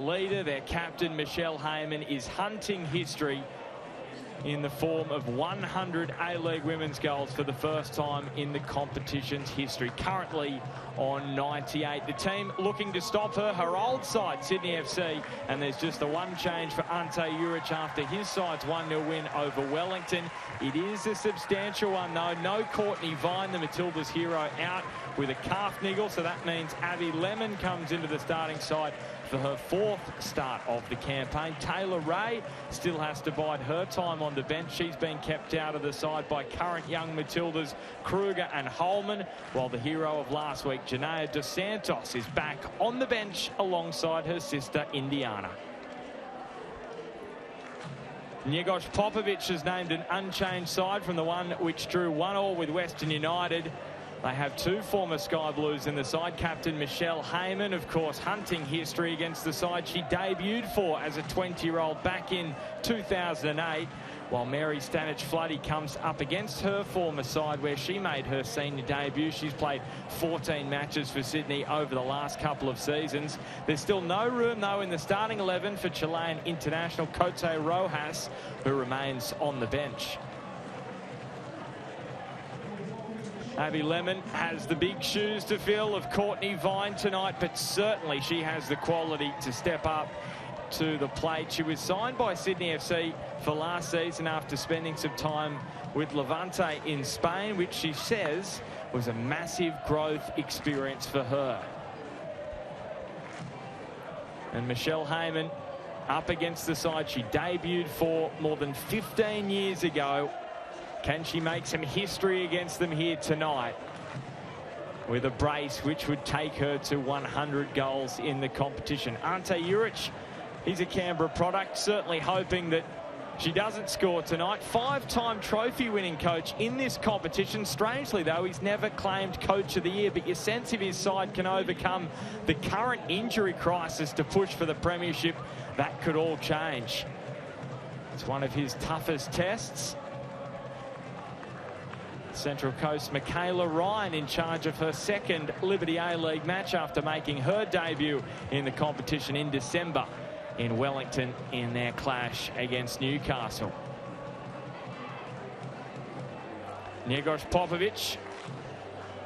Leader, their captain, Michelle Heyman, is hunting history in the form of 100 A-League women's goals for the first time in the competition's history. Currently on 98. The team looking to stop her, her old side, Sydney FC. And there's just the one change for Ante Juric after his side's 1-0 win over Wellington. It is a substantial one, though. No Courtney Vine, the Matilda's hero, out with a calf niggle. So that means Abby Lemon comes into the starting side for her fourth start of the campaign. Taylor Ray still has to bide her time on the bench. She's been kept out of the side by current young Matildas Kruger and Holman, while the hero of last week, Janea Dos Santos, is back on the bench alongside her sister Indiana. Njegoš Popovic has named an unchanged side from the one which drew 1-1 with Western United. They have two former Sky Blues in the side. Captain Michelle Heyman, of course, hunting history against the side she debuted for as a 20-year-old back in 2008, while Mary Stanic-Floody comes up against her former side where she made her senior debut. She's played 14 matches for Sydney over the last couple of seasons. There's still no room, though, in the starting 11 for Chilean international Cote Rojas, who remains on the bench. Abby Lemon has the big shoes to fill of Courtney Vine tonight, but certainly she has the quality to step up to the plate. She was signed by Sydney FC for last season after spending some time with Levante in Spain, which she says was a massive growth experience for her. And Michelle Heyman up against the side she debuted for more than 15 years ago. Can she make some history against them here tonight with a brace which would take her to 100 goals in the competition? Ante Juric, he's a Canberra product, certainly hoping that she doesn't score tonight. Five-time trophy-winning coach in this competition. Strangely, though, he's never claimed Coach of the Year, but your sense of his side can overcome the current injury crisis to push for the premiership. That could all change. It's one of his toughest tests. Central Coast Michaela Ryan in charge of her second Liberty A-League match after making her debut in the competition in December in Wellington in their clash against Newcastle. Njegoš Popovic,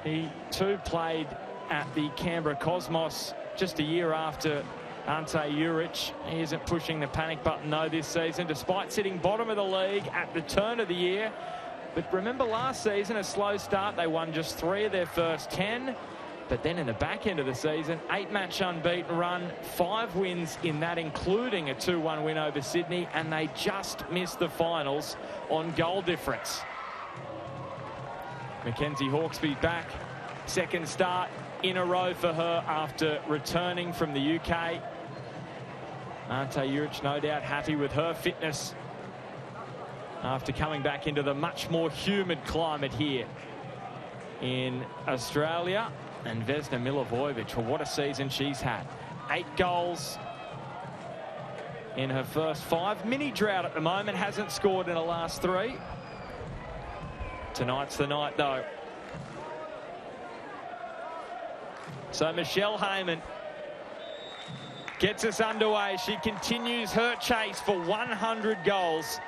he too played at the Canberra Cosmos just a year after Ante Juric. He isn't pushing the panic button, though, this season, despite sitting bottom of the league at the turn of the year. But remember last season, a slow start. They won just 3 of their first 10. But then in the back end of the season, 8-match unbeaten run, 5 wins in that, including a 2-1 win over Sydney. And they just missed the finals on goal difference. Mackenzie Hawkesby back. Second start in a row for her after returning from the UK. Ante Juric, no doubt, happy with her fitness after coming back into the much more humid climate here in Australia. And Vesna Milivojevic, well, what a season she's had. 8 goals in her first 5. Mini drought at the moment, hasn't scored in the last 3. Tonight's the night, though. So Michelle Heyman gets us underway. She continues her chase for 100 goals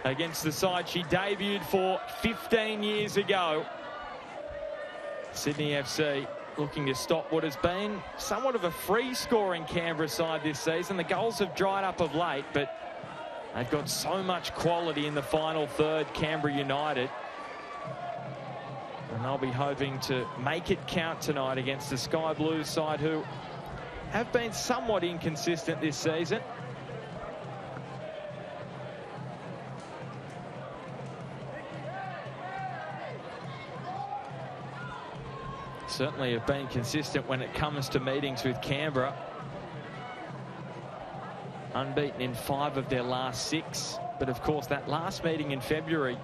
against the side she debuted for 15 years ago. Sydney FC looking to stop what has been somewhat of a free-scoring Canberra side this season. The goals have dried up of late, but they've got so much quality in the final third, Canberra United. And they'll be hoping to make it count tonight against the Sky Blues side, who have been somewhat inconsistent this season. Certainly have been consistent when it comes to meetings with Canberra. Unbeaten in 5 of their last 6. But of course, that last meeting in February,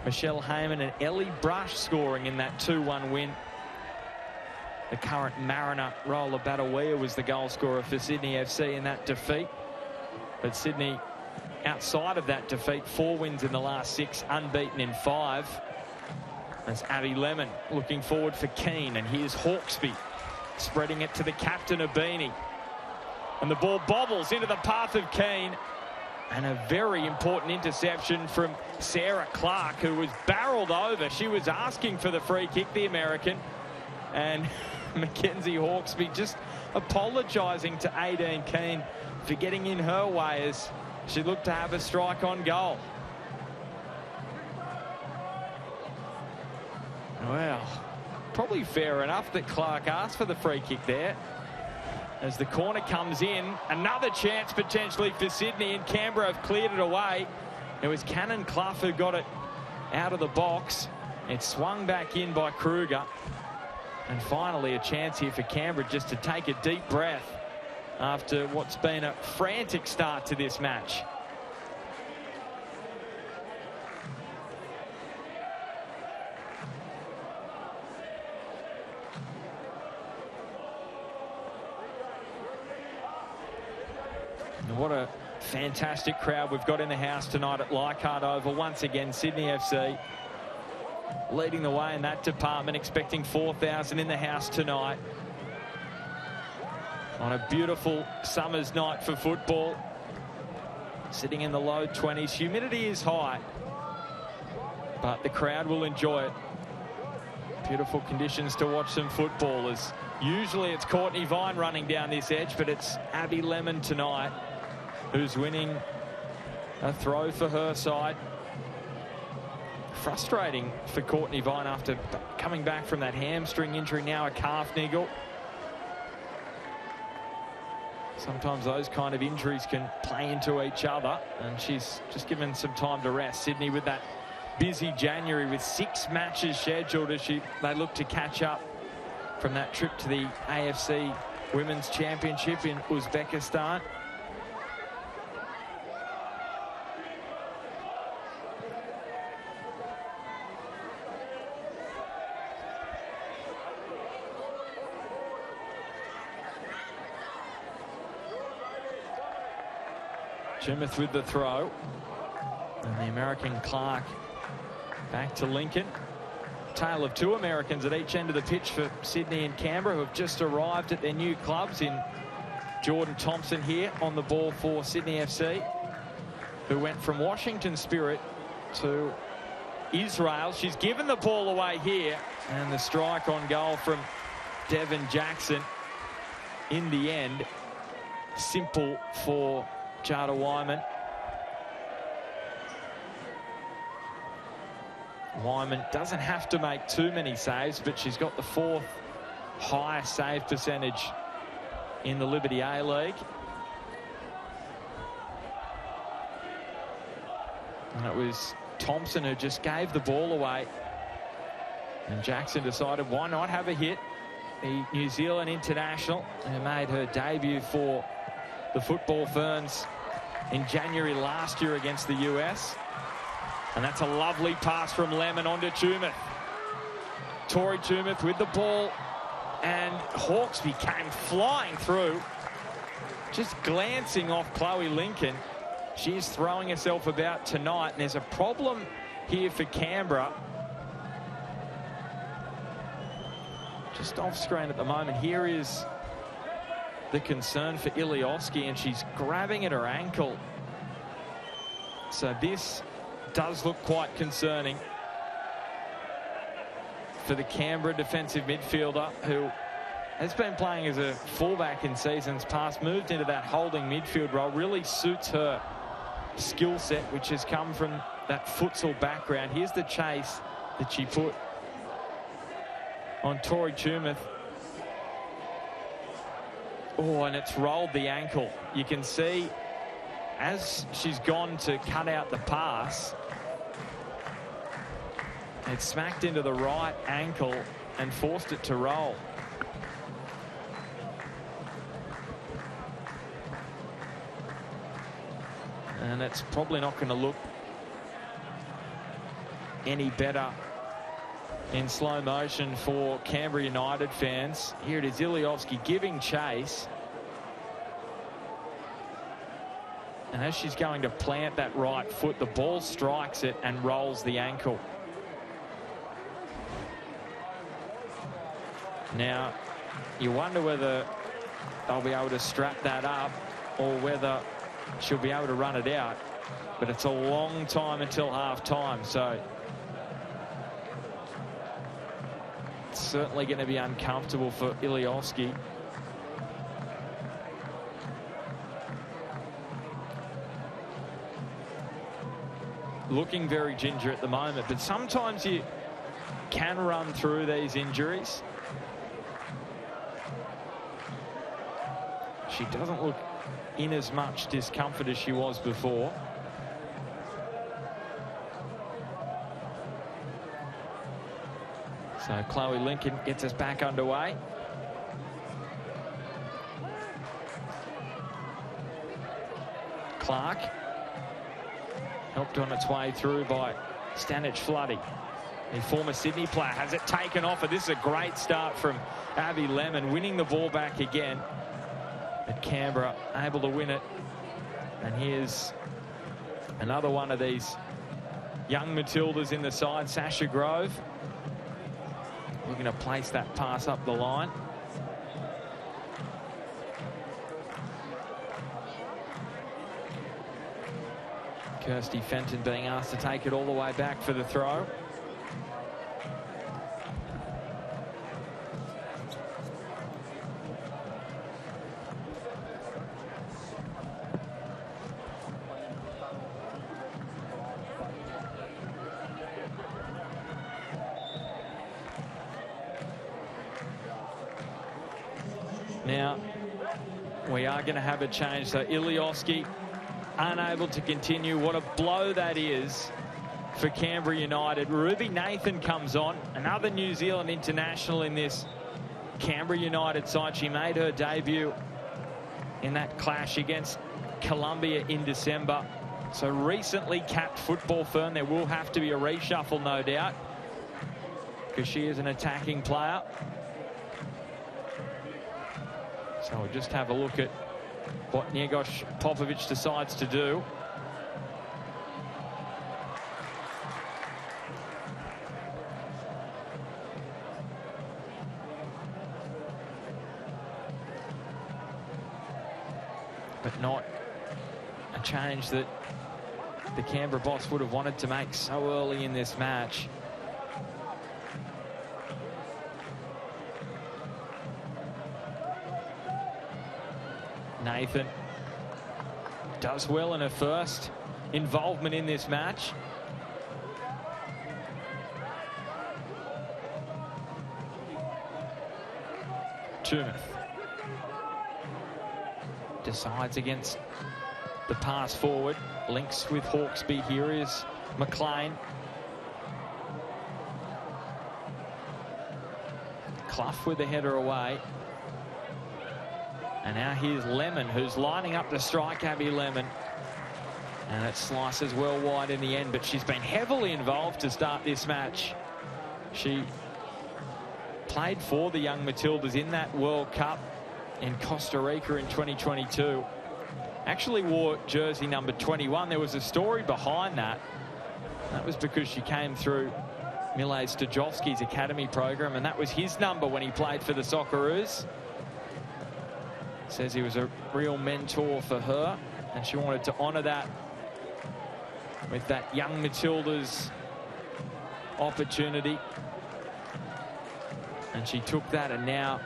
Michelle Heyman and Ellie Brush scoring in that 2-1 win. The current Mariner, Roller Batawia, was the goal scorer for Sydney FC in that defeat. But Sydney, outside of that defeat, 4 wins in the last 6, unbeaten in 5. That's Abby Lemon looking forward for Keane, and here's Hawkesby spreading it to the captain, Abini. And the ball bobbles into the path of Keane. And a very important interception from Sarah Clark, who was barreled over. She was asking for the free kick, the American. And Mackenzie Hawkesby just apologising to Aideen Keane for getting in her way as she looked to have a strike on goal. Well, probably fair enough that Clark asked for the free kick there. As the corner comes in, another chance potentially for Sydney, and Canberra have cleared it away. It was Cannon Clough who got it out of the box. It swung back in by Kruger. And finally a chance here for Canberra just to take a deep breath after what's been a frantic start to this match. What a fantastic crowd we've got in the house tonight at Leichhardt Oval. Once again, Sydney FC leading the way in that department, expecting 4,000 in the house tonight. On a beautiful summer's night for football. Sitting in the low 20s. Humidity is high, but the crowd will enjoy it. Beautiful conditions to watch some football. As usually it's Courtney Vine running down this edge, but it's Abby Lemon tonight who's winning a throw for her side. Frustrating for Courtney Vine after coming back from that hamstring injury, now a calf niggle. Sometimes those kind of injuries can play into each other, and she's just given some time to rest. Sydney with that busy January with 6 matches scheduled as they look to catch up from that trip to the AFC Women's Championship in Uzbekistan. Chimeth with the throw. And the American Clark back to Lincoln. Tale of 2 Americans at each end of the pitch for Sydney and Canberra, who have just arrived at their new clubs in Jordan Thompson here on the ball for Sydney FC, who went from Washington Spirit to Israel. She's given the ball away here, and the strike on goal from Devon Jackson. In the end, simple for Jada Wyman. Wyman doesn't have to make too many saves, but she's got the 4th highest save percentage in the Liberty A-League. And it was Thompson who just gave the ball away. And Jackson decided, why not have a hit? The New Zealand international who made her debut for the Football Ferns in January last year against the US. And that's a lovely pass from Lemon onto Chumeth. Tori Chumeth with the ball, and Hawkesby came flying through, just glancing off Chloe Lincoln. She's throwing herself about tonight, and there's a problem here for Canberra. Just off screen at the moment. Here is the concern for Ilioski, and she's grabbing at her ankle. So this does look quite concerning for the Canberra defensive midfielder, who has been playing as a fullback in seasons past, moved into that holding midfield role. Really suits her skill set, which has come from that futsal background. Here's the chase that she put on Tori Chumeth. Oh, and it's rolled the ankle. You can see as she's gone to cut out the pass, it smacked into the right ankle and forced it to roll. And it's probably not going to look any better in slow motion for Canberra United fans. Here it is, Iliovsky giving chase. And as she's going to plant that right foot, the ball strikes it and rolls the ankle. Now, you wonder whether they'll be able to strap that up or whether she'll be able to run it out. But it's a long time until half-time, so it's certainly going to be uncomfortable for Iliowski. Looking very ginger at the moment, but sometimes you can run through these injuries. She doesn't look in as much discomfort as she was before. So Chloe Lincoln gets us back underway. Clark helped on its way through by Stanic Floody. The former Sydney player has it taken off, and this is a great start from Abby Lemon, winning the ball back again. But Canberra able to win it. And here's another one of these young Matildas in the side, Sasha Grove. Looking to place that pass up the line. Kirsty Fenton being asked to take it all the way back for the throw. Now, we are going to have a change. So Iliowski unable to continue. What a blow that is for Canberra United. Ruby Nathan comes on, another New Zealand international in this Canberra United side. She made her debut in that clash against Colombia in December. So recently capped football firm. There will have to be a reshuffle, no doubt, because she is an attacking player. So we'll just have a look at what Njegos Popovic decides to do. But not a change that the Canberra boss would have wanted to make so early in this match. Nathan does well in her first involvement in this match. Tumeth decides against the pass forward. Links with Hawkesby. Here is McLean. Clough with the header away. And now here's Lemon, who's lining up to strike Abby Lemon. And it slices well wide in the end, but she's been heavily involved to start this match. She played for the young Matildas in that World Cup in Costa Rica in 2022. Actually wore jersey number 21. There was a story behind that. That was because she came through Mile Stojovski's academy program, and that was his number when he played for the Socceroos. Says he was a real mentor for her, and she wanted to honour that with that young Matildas opportunity. And she took that, and now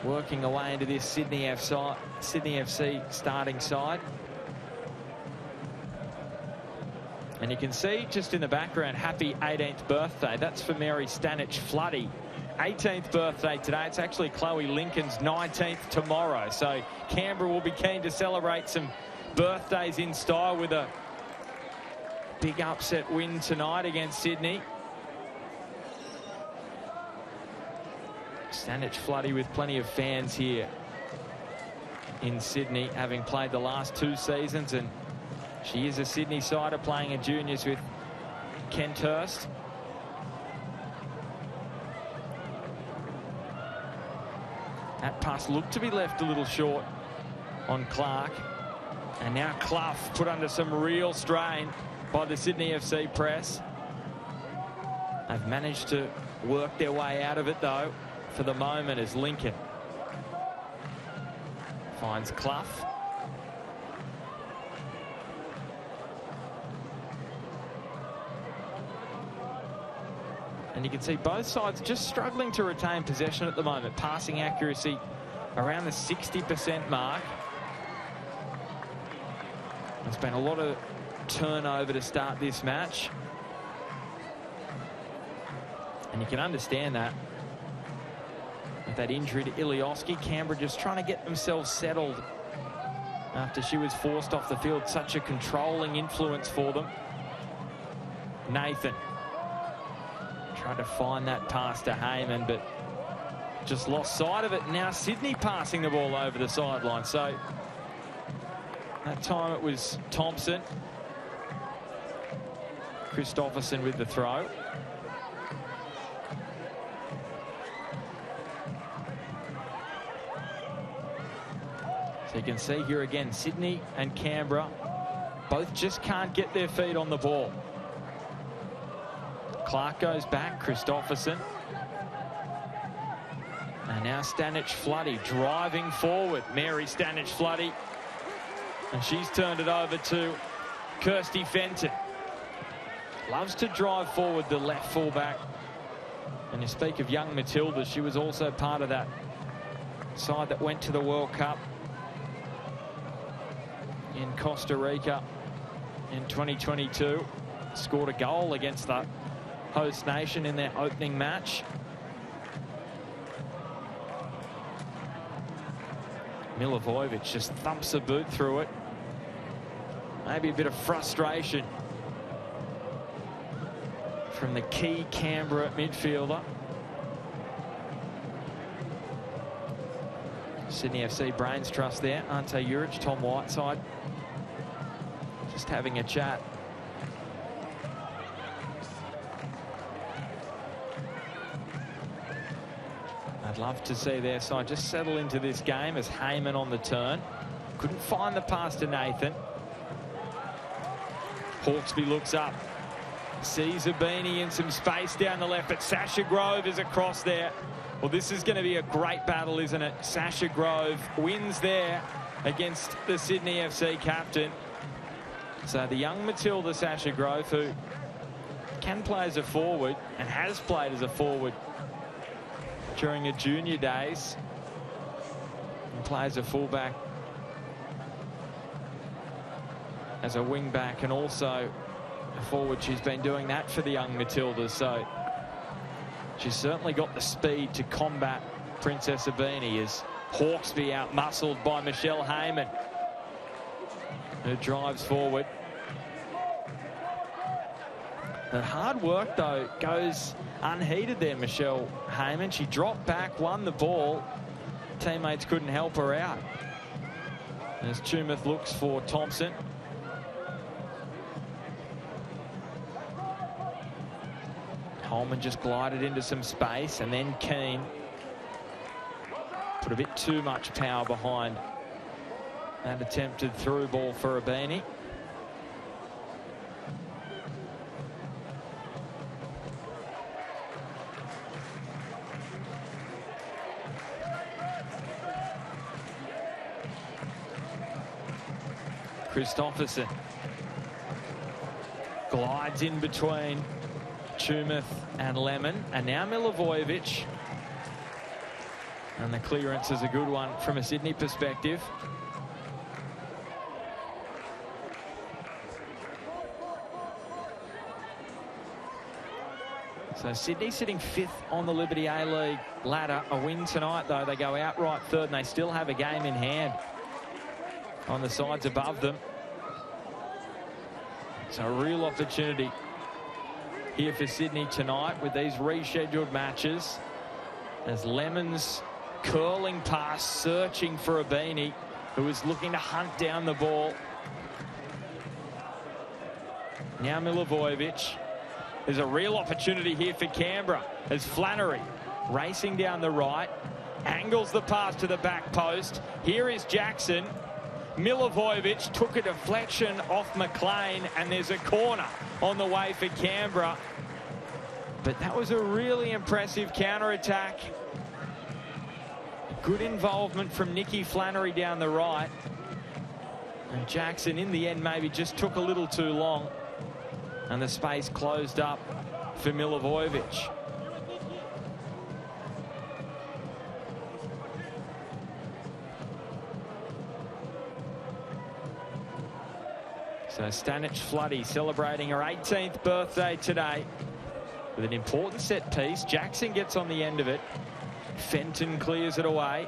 working away into this Sydney FC starting side. And you can see just in the background, happy 18th birthday. That's for Mary Stanic Floody. 18th birthday today. It's actually Chloe Lincoln's 19th tomorrow. So Canberra will be keen to celebrate some birthdays in style with a big upset win tonight against Sydney. Stanic Floody with plenty of fans here in Sydney, having played the last 2 seasons, and she is a Sydney sider playing in juniors with Kenthurst. That pass looked to be left a little short on Clark. And now Clough put under some real strain by the Sydney FC press. They've managed to work their way out of it, though. for the moment as Lincoln finds Clough. And you can see both sides just struggling to retain possession at the moment. Passing accuracy around the 60% mark. There's been a lot of turnover to start this match. And you can understand that. With that injury to Ilioski, Canberra just trying to get themselves settled after she was forced off the field. Such a controlling influence for them. Nathan tried to find that pass to Heyman, but just lost sight of it. Now Sydney passing the ball over the sideline. So that time it was Thompson. Christopherson with the throw. So you can see here again, Sydney and Canberra both just can't get their feet on the ball. Clark goes back, Christopherson. And now Stanic-Floody driving forward. Mary Stanic-Floody. And she's turned it over to Kirsty Fenton. Loves to drive forward, the left fullback. And you speak of young Matilda, she was also part of that side that went to the World Cup in Costa Rica in 2022. Scored a goal against the host nation in their opening match. Milivojevic just thumps a boot through it. Maybe a bit of frustration from the key Canberra midfielder. Sydney FC brains trust there. Ante Juric, Tom Whiteside just having a chat. I'd love to see their side just settle into this game as Heyman on the turn. Couldn't find the pass to Nathan. Hawkesby looks up. Sees Abini in some space down the left, but Sasha Grove is across there. Well, this is going to be a great battle, isn't it? Sasha Grove wins there against the Sydney FC captain. So the young Matilda Sasha Grove, who can play as a forward and has played as a forward during her junior days, and plays a fullback, as a wing back, and also a forward. She's been doing that for the young Matildas, so she's certainly got the speed to combat Princess Abini as Hawkesby out-muscled by Michelle Heyman, who drives forward. That hard work, though, goes unheeded there, Michelle Heyman. She dropped back, won the ball. Teammates couldn't help her out. As Tumeth looks for Thompson. Holman just glided into some space, and then Keane put a bit too much power behind that attempted through ball for Abini. Christopherson glides in between Tumeth and Lemon, and now Milivojevic, and the clearance is a good one from a Sydney perspective. So Sydney sitting 5th on the Liberty A-League ladder. A win tonight, though, they go outright 3rd, and they still have a game in hand on the sides above them. So a real opportunity here for Sydney tonight with these rescheduled matches, as Lemon's curling pass searching for Abini, who is looking to hunt down the ball. Now Milivojevic. There's a real opportunity here for Canberra as Flannery racing down the right, angles the pass to the back post. Here is Jackson. Milivojevic took a deflection off McLean, and there's a corner on the way for Canberra. But that was a really impressive counter-attack Good involvement from Nikki Flannery down the right. And Jackson, in the end, maybe just took a little too long. And the space closed up for Milivojevic. So Stanic Floody celebrating her 18th birthday today with an important set piece. Jackson gets on the end of it. Fenton clears it away.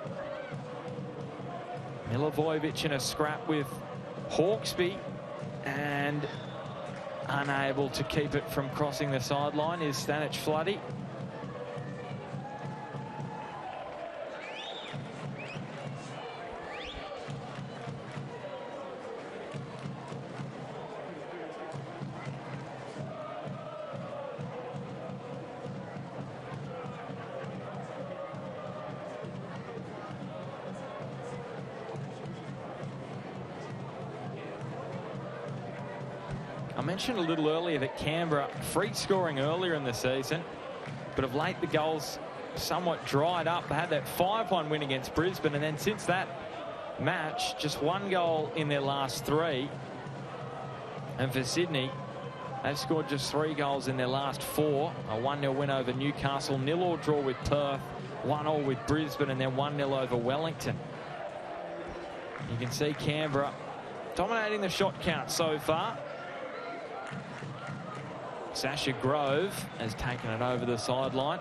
Milivojevic in a scrap with Hawkesby, and unable to keep it from crossing the sideline is Stanic Floody. I mentioned a little earlier that Canberra free scoring earlier in the season, but of late the goals somewhat dried up. They had that 5-1 win against Brisbane, and then since that match, just one goal in their last 3. And for Sydney, they've scored just 3 goals in their last 4. A 1-0 win over Newcastle, 0-0 draw with Perth, 1-0 with Brisbane, and then 1-0 over Wellington. You can see Canberra dominating the shot count so far. Sasha Grove has taken it over the sideline.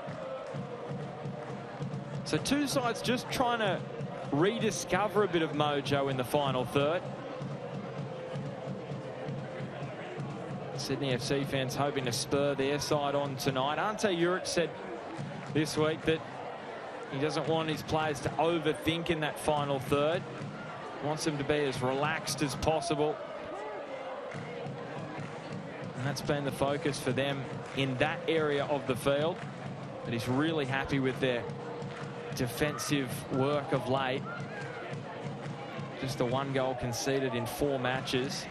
So two sides just trying to rediscover a bit of mojo in the final third. Sydney FC fans hoping to spur their side on tonight. Ante Juric said this week that he doesn't want his players to overthink in that final third. He wants them to be as relaxed as possible. And that's been the focus for them in that area of the field. But he's really happy with their defensive work of late. Just the 1 goal conceded in 4 matches.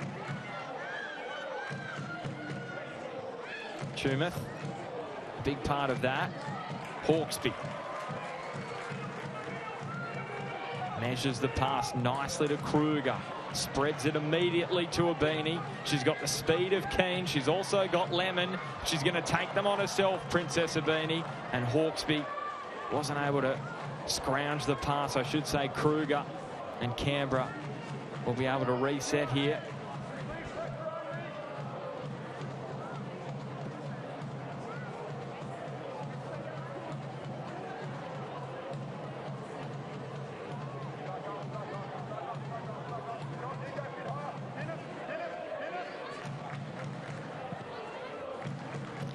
Tumeth, big part of that. Hawkesby measures the pass nicely to Kruger. Spreads it immediately to Abini. She's got the speed of Keane. She's also got Lemon. She's going to take them on herself, Princess Abini. And Hawkesby wasn't able to scrounge the pass, I should say. Kruger and Canberra will be able to reset here.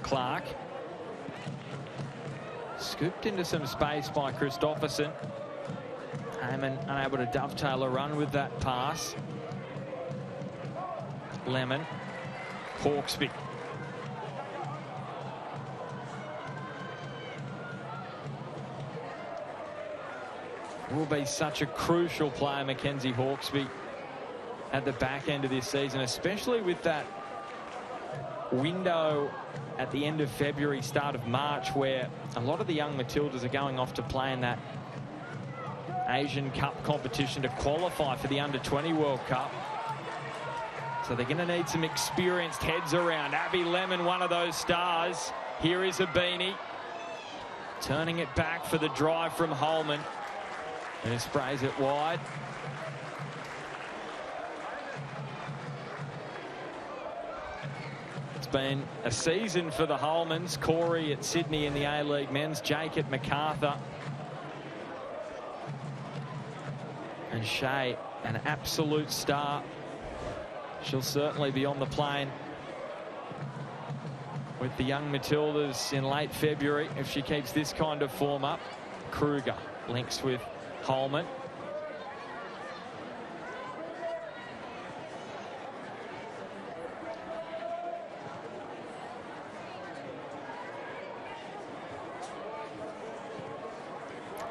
Clark scooped into some space by Christopherson. Heyman unable to dovetail a run with that pass. Lemon. Hawkesby. Will be such a crucial player, Mackenzie Hawkesby, at the back end of this season, especially with that window at the end of February, start of March, where a lot of the young Matildas are going off to play in that Asian Cup competition to qualify for the Under-20 World Cup. So they're going to need some experienced heads around. Abby Lemon, one of those stars. Here is Abini, turning it back for the drive from Holman, and he sprays it wide. It's been a season for the Holmans. Corey at Sydney in the A-League men's, Jake at MacArthur. And Shea, an absolute star. She'll certainly be on the plane with the young Matildas in late February if she keeps this kind of form up. Kruger links with Holman.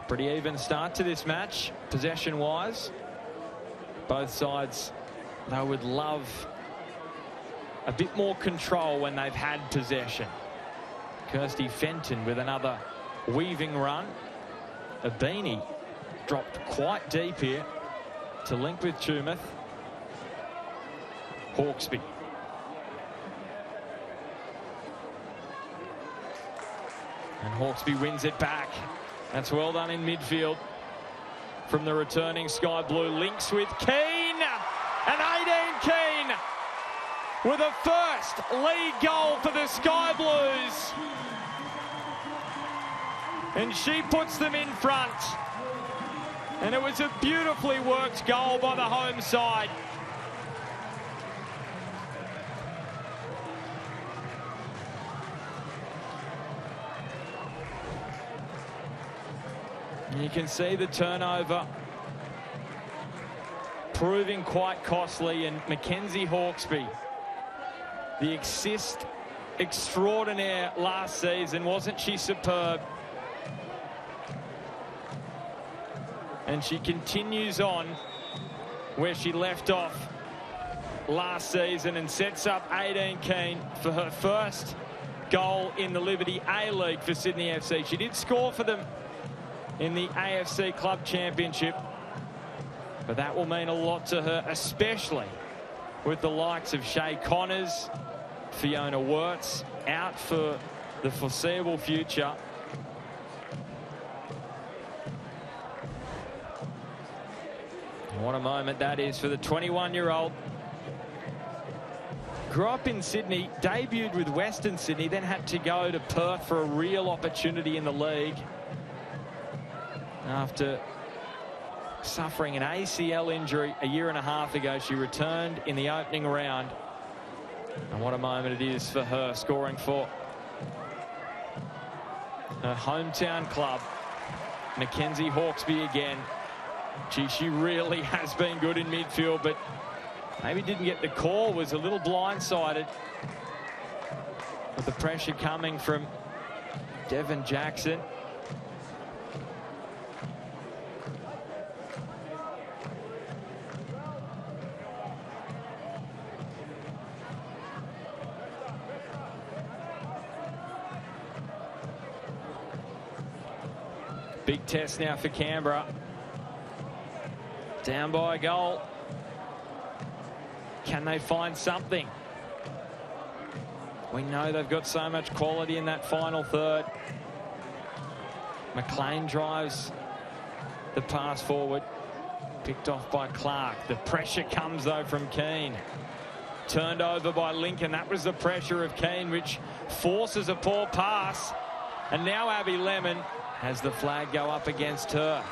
Pretty even start to this match, possession-wise. Both sides, they would love a bit more control when they've had possession. Kirsty Fenton with another weaving run. Abini dropped quite deep here to link with Tumeth. Hawkesby. And Hawkesby wins it back. That's well done in midfield from the returning Sky Blue. Links with Keane. And 18 Keane with a first league goal for the Sky Blues. And she puts them in front. And it was a beautifully worked goal by the home side. You can see the turnover proving quite costly, and Mackenzie Hawkesby, the assist extraordinaire last season, wasn't she superb? And she continues on where she left off last season and sets up 18 Keane for her first goal in the Liberty A-League for Sydney FC. She did score for them in the AFC Club Championship, but that will mean a lot to her, especially with the likes of Shay Connors, Fiona Wirtz out for the foreseeable future. What a moment that is for the 21-year-old. Grew up in Sydney, debuted with Western Sydney, then had to go to Perth for a real opportunity in the league. After suffering an ACL injury a year and a half ago, she returned in the opening round. And what a moment it is for her, scoring for her hometown club. Mackenzie Hawkesby again. Gee, she really has been good in midfield, but maybe didn't get the call, was a little blindsided with the pressure coming from Devon Jackson. Big test now for Canberra. Down by a goal. Can they find something? We know they've got so much quality in that final third. McLean drives the pass forward. Picked off by Clark. The pressure comes though from Keane. Turned over by Lincoln. That was the pressure of Keane, which forces a poor pass. And now Abby Lemon has the flag go up against her.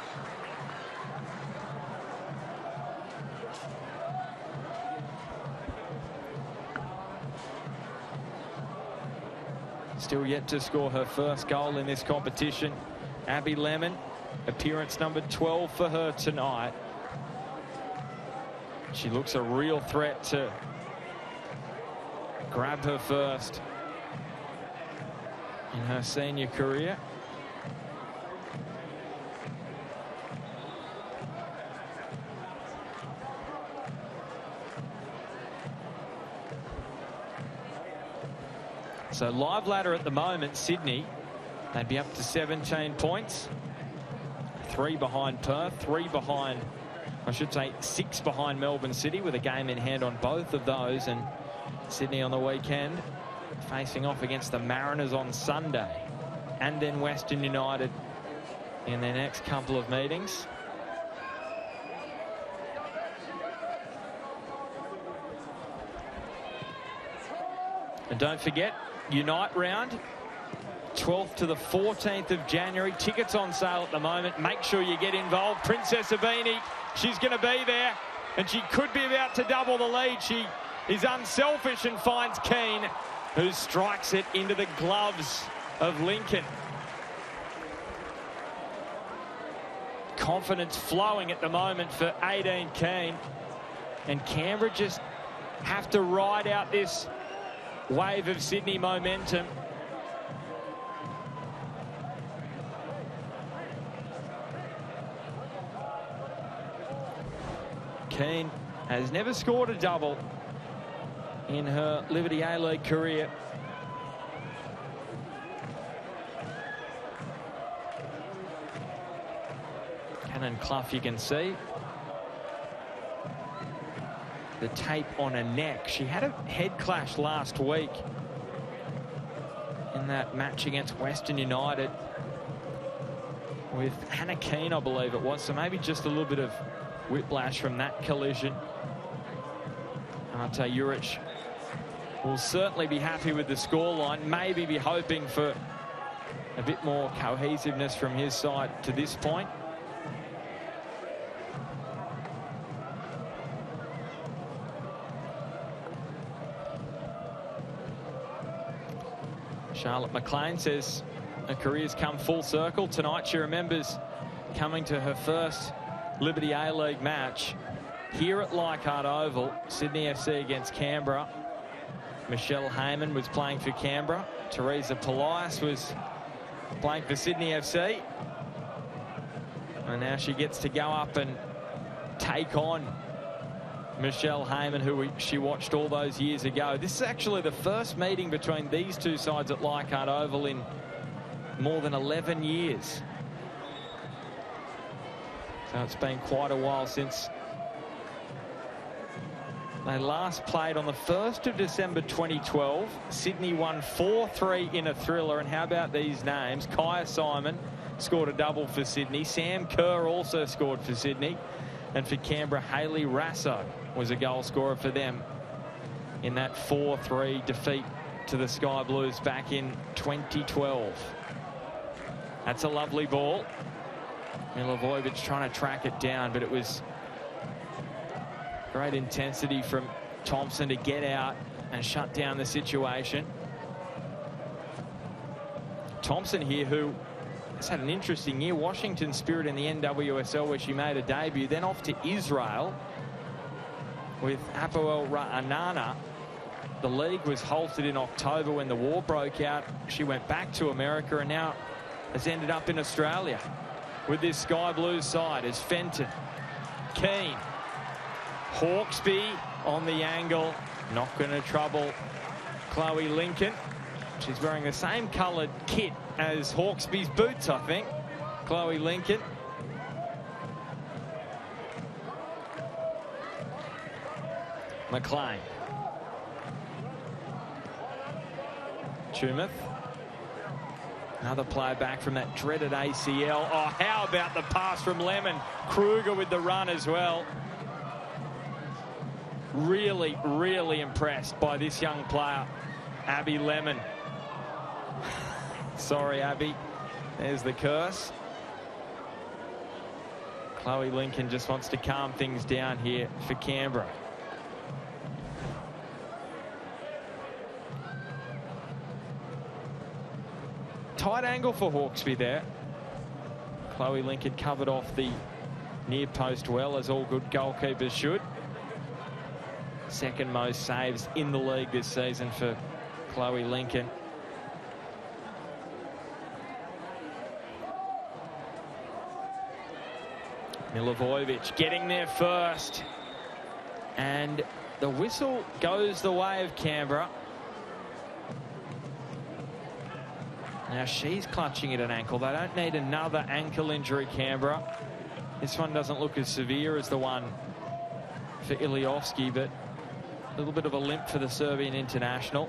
Still yet to score her first goal in this competition. Abby Lemon, appearance number 12 for her tonight. She looks a real threat to grab her first in her senior career. So live ladder at the moment, Sydney, they'd be up to 17 points. 3 behind Perth, 3 behind, I should say 6 behind Melbourne City, with a game in hand on both of those. And Sydney on the weekend facing off against the Mariners on Sunday, and then Western United in their next couple of meetings. And don't forget, Unite round, 12th to the 14th of January. Tickets on sale at the moment. Make sure you get involved. Princess Abini, she's going to be there, and she could be about to double the lead. She is unselfish and finds Keane, who strikes it into the gloves of Lincoln. Confidence flowing at the moment for 18 Keane, and Canberra just have to ride out this wave of Sydney momentum. Keane has never scored a double in her Liberty A-League career. Can down, and Clough, you can see the tape on her neck. She had a head clash last week in that match against Western United with Hannah Keane, I believe it was. So maybe just a little bit of whiplash from that collision. Arte Juric will certainly be happy with the scoreline. Maybe be hoping for a bit more cohesiveness from his side to this point. Charlotte McLean says her career's come full circle. Tonight she remembers coming to her first Liberty A-League match here at Leichhardt Oval, Sydney FC against Canberra. Michelle Heyman was playing for Canberra. Teresa Polias was playing for Sydney FC. And now she gets to go up and take on Michelle Heyman, who she watched all those years ago. This is actually the first meeting between these two sides at Leichhardt Oval in more than 11 years. So it's been quite a while since they last played on the 1st of December 2012. Sydney won 4-3 in a thriller. And how about these names? Kaya Simon scored a double for Sydney. Sam Kerr also scored for Sydney. And for Canberra, Hayley Rasso was a goal scorer for them in that 4-3 defeat to the Sky Blues back in 2012. That's a lovely ball. Milivojevic trying to track it down, but it was great intensity from Thompson to get out and shut down the situation. Thompson here, who has had an interesting year. Washington Spirit in the NWSL, where she made a debut, then off to Israel with Hapoel Ra'anana. The league was halted in October when the war broke out. She went back to America and now has ended up in Australia with this Sky Blues side as Fenton, Keane, Hawkesby on the angle, not going to trouble Chloe Lincoln. She's wearing the same coloured kit as Hawkesby's boots, I think. Chloe Lincoln. McLean. Tumeth. Another player back from that dreaded ACL. Oh, how about the pass from Lemon? Kruger with the run as well. Really, really impressed by this young player, Abby Lemon. Sorry, Abby. There's the curse. Chloe Lincoln just wants to calm things down here for Canberra. Tight angle for Hawkesby there. Chloe Lincoln covered off the near post well, as all good goalkeepers should. Second most saves in the league this season for Chloe Lincoln. Milivojevic getting there first. And the whistle goes the way of Canberra. Now she's clutching at an ankle. They don't need another ankle injury, Canberra. This one doesn't look as severe as the one for Iliovsky, but a little bit of a limp for the Serbian international.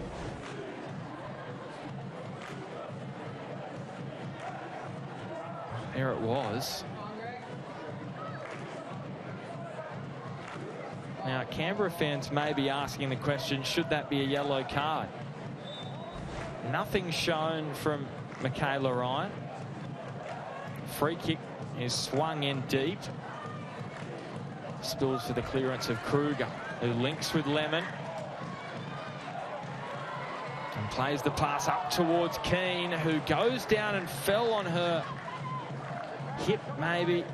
There it was. Now, Canberra fans may be asking the question, should that be a yellow card? Nothing shown from Michaela Ryan. Free kick is swung in deep. Spills for the clearance of Kruger, who links with Lemon. And plays the pass up towards Keane, who goes down and fell on her hip, maybe.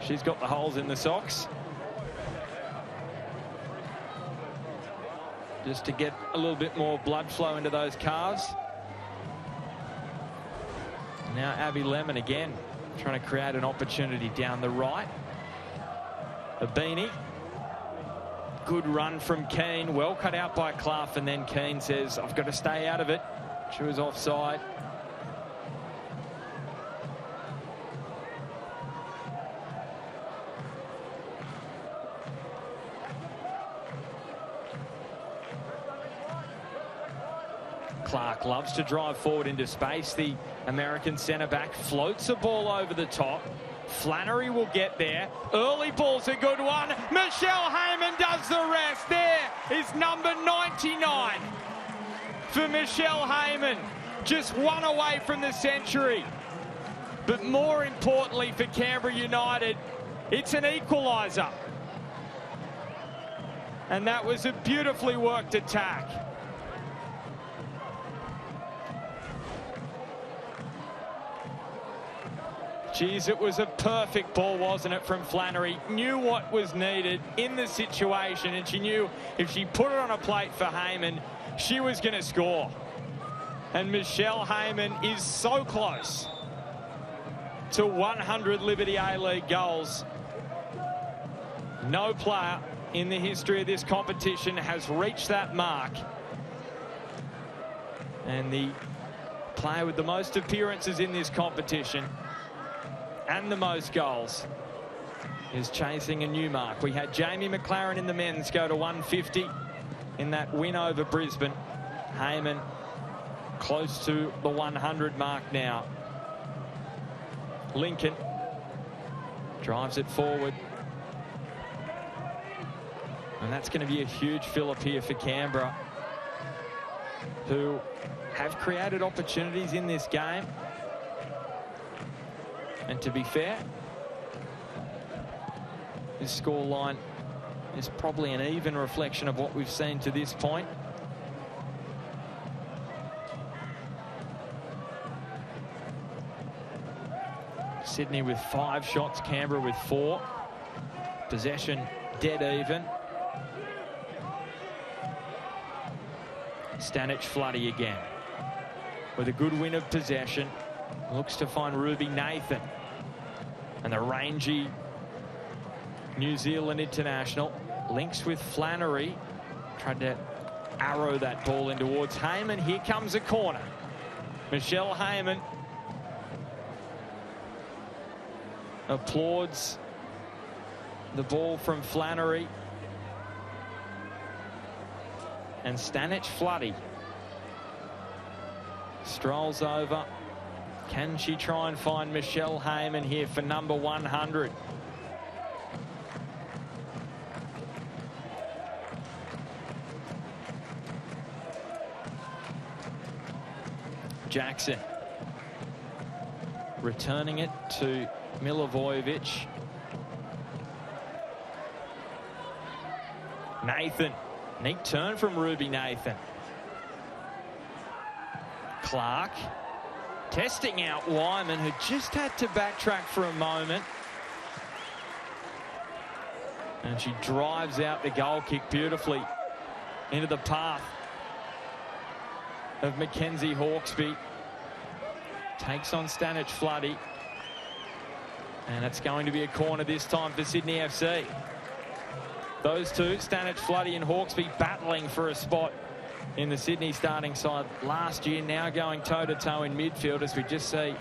She's got the holes in the socks. Just to get a little bit more blood flow into those calves. Now Abby Lemon again, trying to create an opportunity down the right. Abini. Good run from Keane. Well cut out by Clough, and then Keane says, I've got to stay out of it. She was offside. Clark loves to drive forward into space. The American centre back floats the ball over the top. Flannery will get there. Early ball's a good one. Michelle Heyman does the rest. There is number 99 for Michelle Heyman. Just one away from the century. But more importantly for Canberra United, it's an equaliser. And that was a beautifully worked attack. Geez, it was a perfect ball, wasn't it, from Flannery? Knew what was needed in the situation, and she knew if she put it on a plate for Heyman, she was going to score. And Michelle Heyman is so close to 100 Liberty A-League goals. No player in the history of this competition has reached that mark. And the player with the most appearances in this competition and the most goals is chasing a new mark. We had Jamie McLaren in the men's go to 150 in that win over Brisbane. Heyman close to the 100 mark now. Lincoln drives it forward. And that's going to be a huge fill-up here for Canberra, who have created opportunities in this game. And to be fair, this scoreline is probably an even reflection of what we've seen to this point. Sydney with 5 shots, Canberra with 4. Possession dead even. Stanich Floody again with a good win of possession. Looks to find Ruby Nathan. And the rangy New Zealand international links with Flannery. Tried to arrow that ball in towards Heyman. Here comes a corner. Michelle Heyman applauds the ball from Flannery. And Stanich Floody strolls over. Can she try and find Michelle Heyman here for number 100? Jackson returning it to Milivojevic. Nathan. Neat turn from Ruby Nathan. Clark testing out Wyman, who just had to backtrack for a moment. And she drives out the goal kick beautifully into the path of Mackenzie Hawkesby. Takes on Stanich Floody. And it's going to be a corner this time for Sydney FC. Those two, Stanich Floody and Hawkesby, battling for a spot in the Sydney starting side last year, now going toe-to-toe in midfield as we just see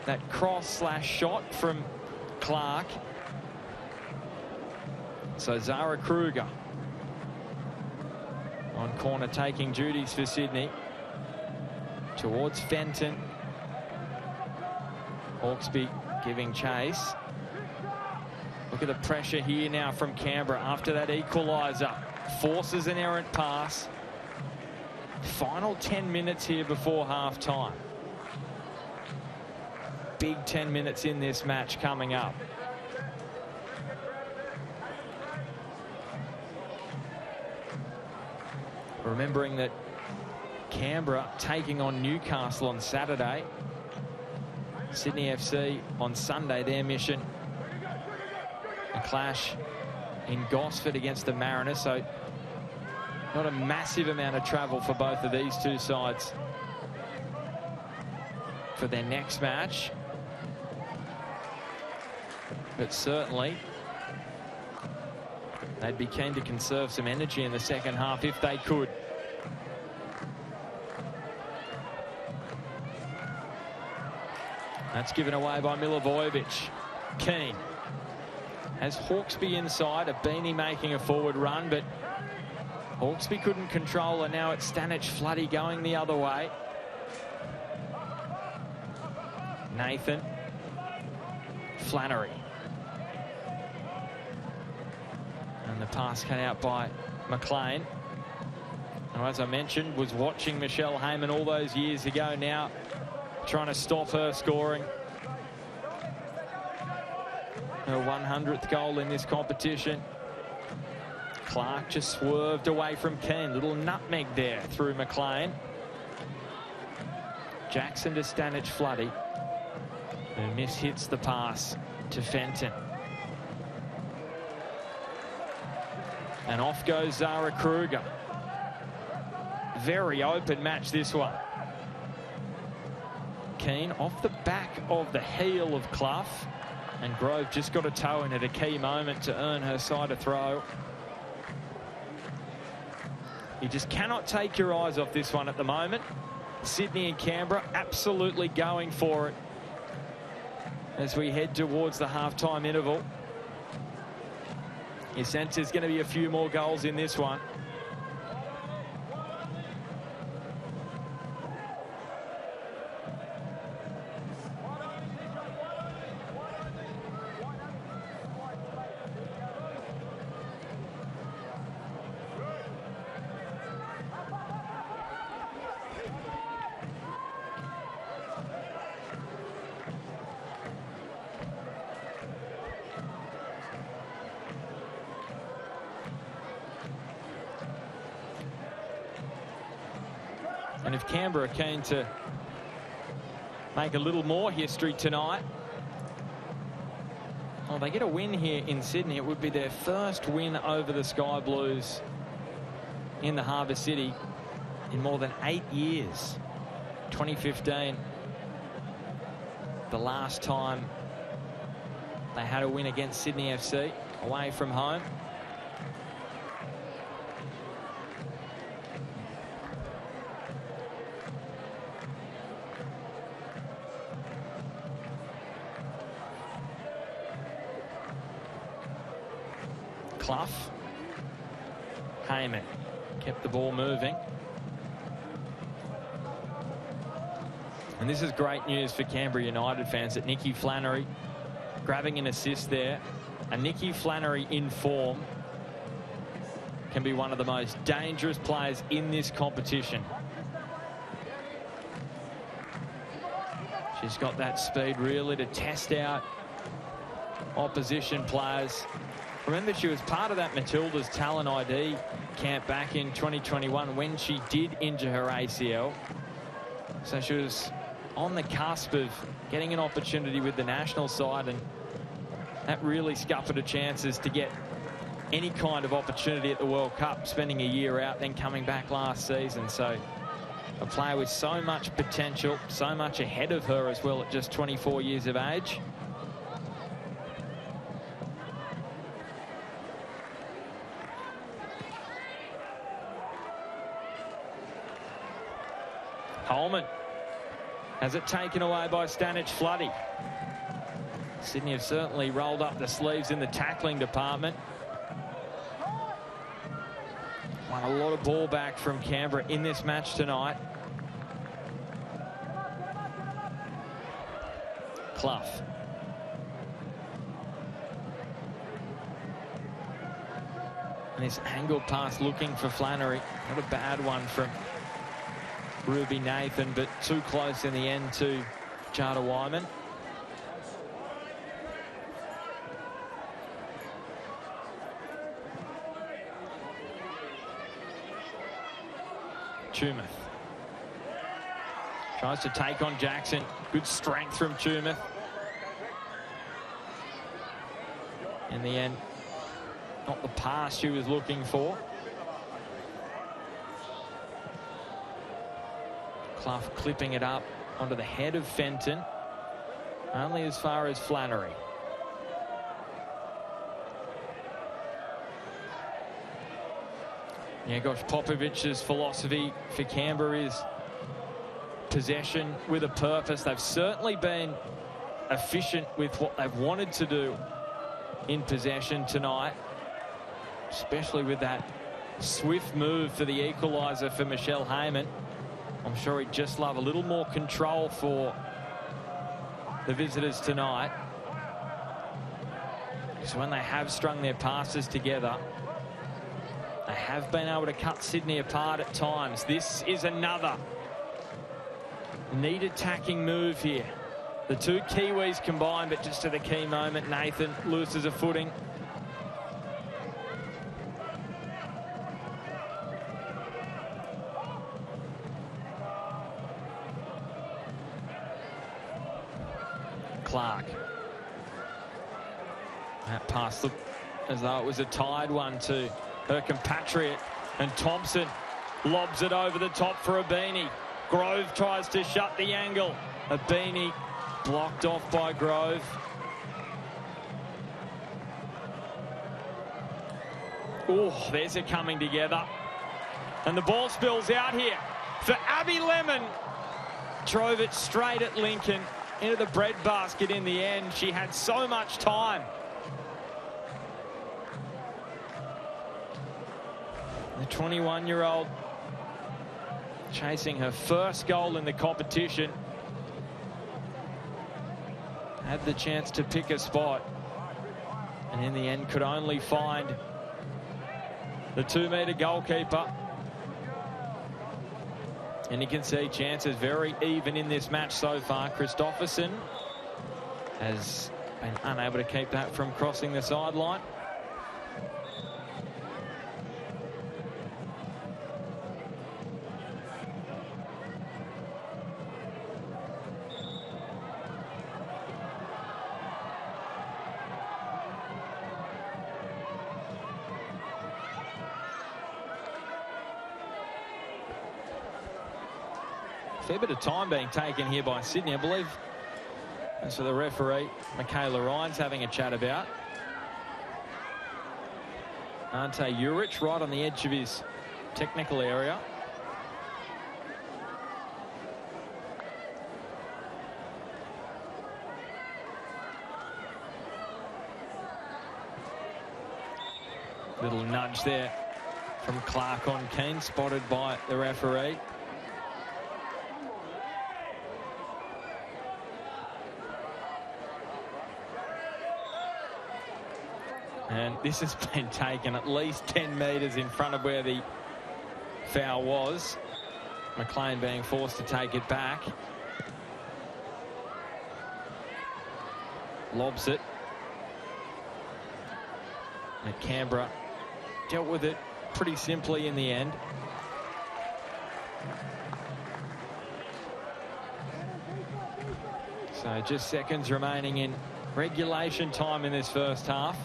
that cross/shot from Clark. So Zara Kruger on corner taking duties for Sydney. Towards Fenton. Hawkesby giving chase. Look at the pressure here now from Canberra after that equaliser. Forces an errant pass. Final 10 minutes here before half-time. Big 10 minutes in this match coming up. Remembering that Canberra taking on Newcastle on Saturday. Sydney FC on Sunday, their mission. A clash in Gosford against the Mariners, so not a massive amount of travel for both of these two sides for their next match. But certainly they'd be keen to conserve some energy in the second half if they could. That's given away by Milivojevic. Keane has Hawkesby inside. A Beanie making a forward run, but Hawkesby couldn't control, and now it's Stanich Floody going the other way. Nathan. Flannery. And the pass cut out by McLean. Now, as I mentioned, was watching Michelle Heyman all those years ago, now trying to stop her scoring her 100th goal in this competition. Clark just swerved away from Keane. Little nutmeg there through McLean. Jackson to Stanich Floody, who mishits the pass to Fenton. And off goes Zara Kruger. Very open match, this one. Keane off the back of the heel of Clough, and Grove just got a toe in at a key moment to earn her side a throw. You just cannot take your eyes off this one at the moment. Sydney and Canberra absolutely going for it as we head towards the halftime interval. You sense there's going to be a few more goals in this one. And if Canberra are keen to make a little more history tonight, well, they get a win here in Sydney. It would be their first win over the Sky Blues in the Harbour City in more than 8 years. 2015, the last time they had a win against Sydney FC away from home. Clough. Heyman kept the ball moving. And this is great news for Canberra United fans, that Nikki Flannery grabbing an assist there. And Nikki Flannery in form can be one of the most dangerous players in this competition. She's got that speed really to test out opposition players. Remember, she was part of that Matilda's Talent ID camp back in 2021 when she did injure her ACL. So she was on the cusp of getting an opportunity with the national side, and that really scuppered her chances to get any kind of opportunity at the World Cup, spending a year out, then coming back last season. So a player with so much potential, so much ahead of her as well at just 24 years of age. Holman has it taken away by Stanich Floody. Sydney have certainly rolled up the sleeves in the tackling department. Won a lot of ball back from Canberra in this match tonight. Clough. And this angled pass looking for Flannery. Not a bad one from Ruby Nathan, but too close in the end to Jada Wyman. Tumeth tries to take on Jackson. Good strength from Tumeth. In the end, not the pass she was looking for. Clough clipping it up onto the head of Fenton, only as far as Flannery. Yeah, gosh, Popovich's philosophy for Canberra is possession with a purpose. They've certainly been efficient with what they've wanted to do in possession tonight, especially with that Swift move for the equaliser for Michelle Heyman. I'm sure he'd just love a little more control for the visitors tonight. So when they have strung their passes together, they have been able to cut Sydney apart at times. This is another neat attacking move here. The two Kiwis combined, but just at the key moment, Nathan loses a footing. Clark. That pass looked as though it was a tied one to her compatriot, and Thompson lobs it over the top for Abini. Grove tries to shut the angle. Abini blocked off by Grove. Oh, there's it coming together. And the ball spills out here for Abby Lemon. Drove it straight at Lincoln into the breadbasket in the end. She had so much time. The 21-year-old chasing her first goal in the competition. Had the chance to pick a spot, and in the end could only find the 2-metre goalkeeper. And you can see chances very even in this match so far. Christopherson has been unable to keep that from crossing the sideline. Fair bit of time being taken here by Sydney, I believe. As for the referee, Michaela Ryan's having a chat about. Ante Juric right on the edge of his technical area. Little nudge there from Clark on Keane, spotted by the referee. And this has been taken at least 10 metres in front of where the foul was. McLean being forced to take it back. Lobs it. And Canberra dealt with it pretty simply in the end. So just seconds remaining in regulation time in this first half.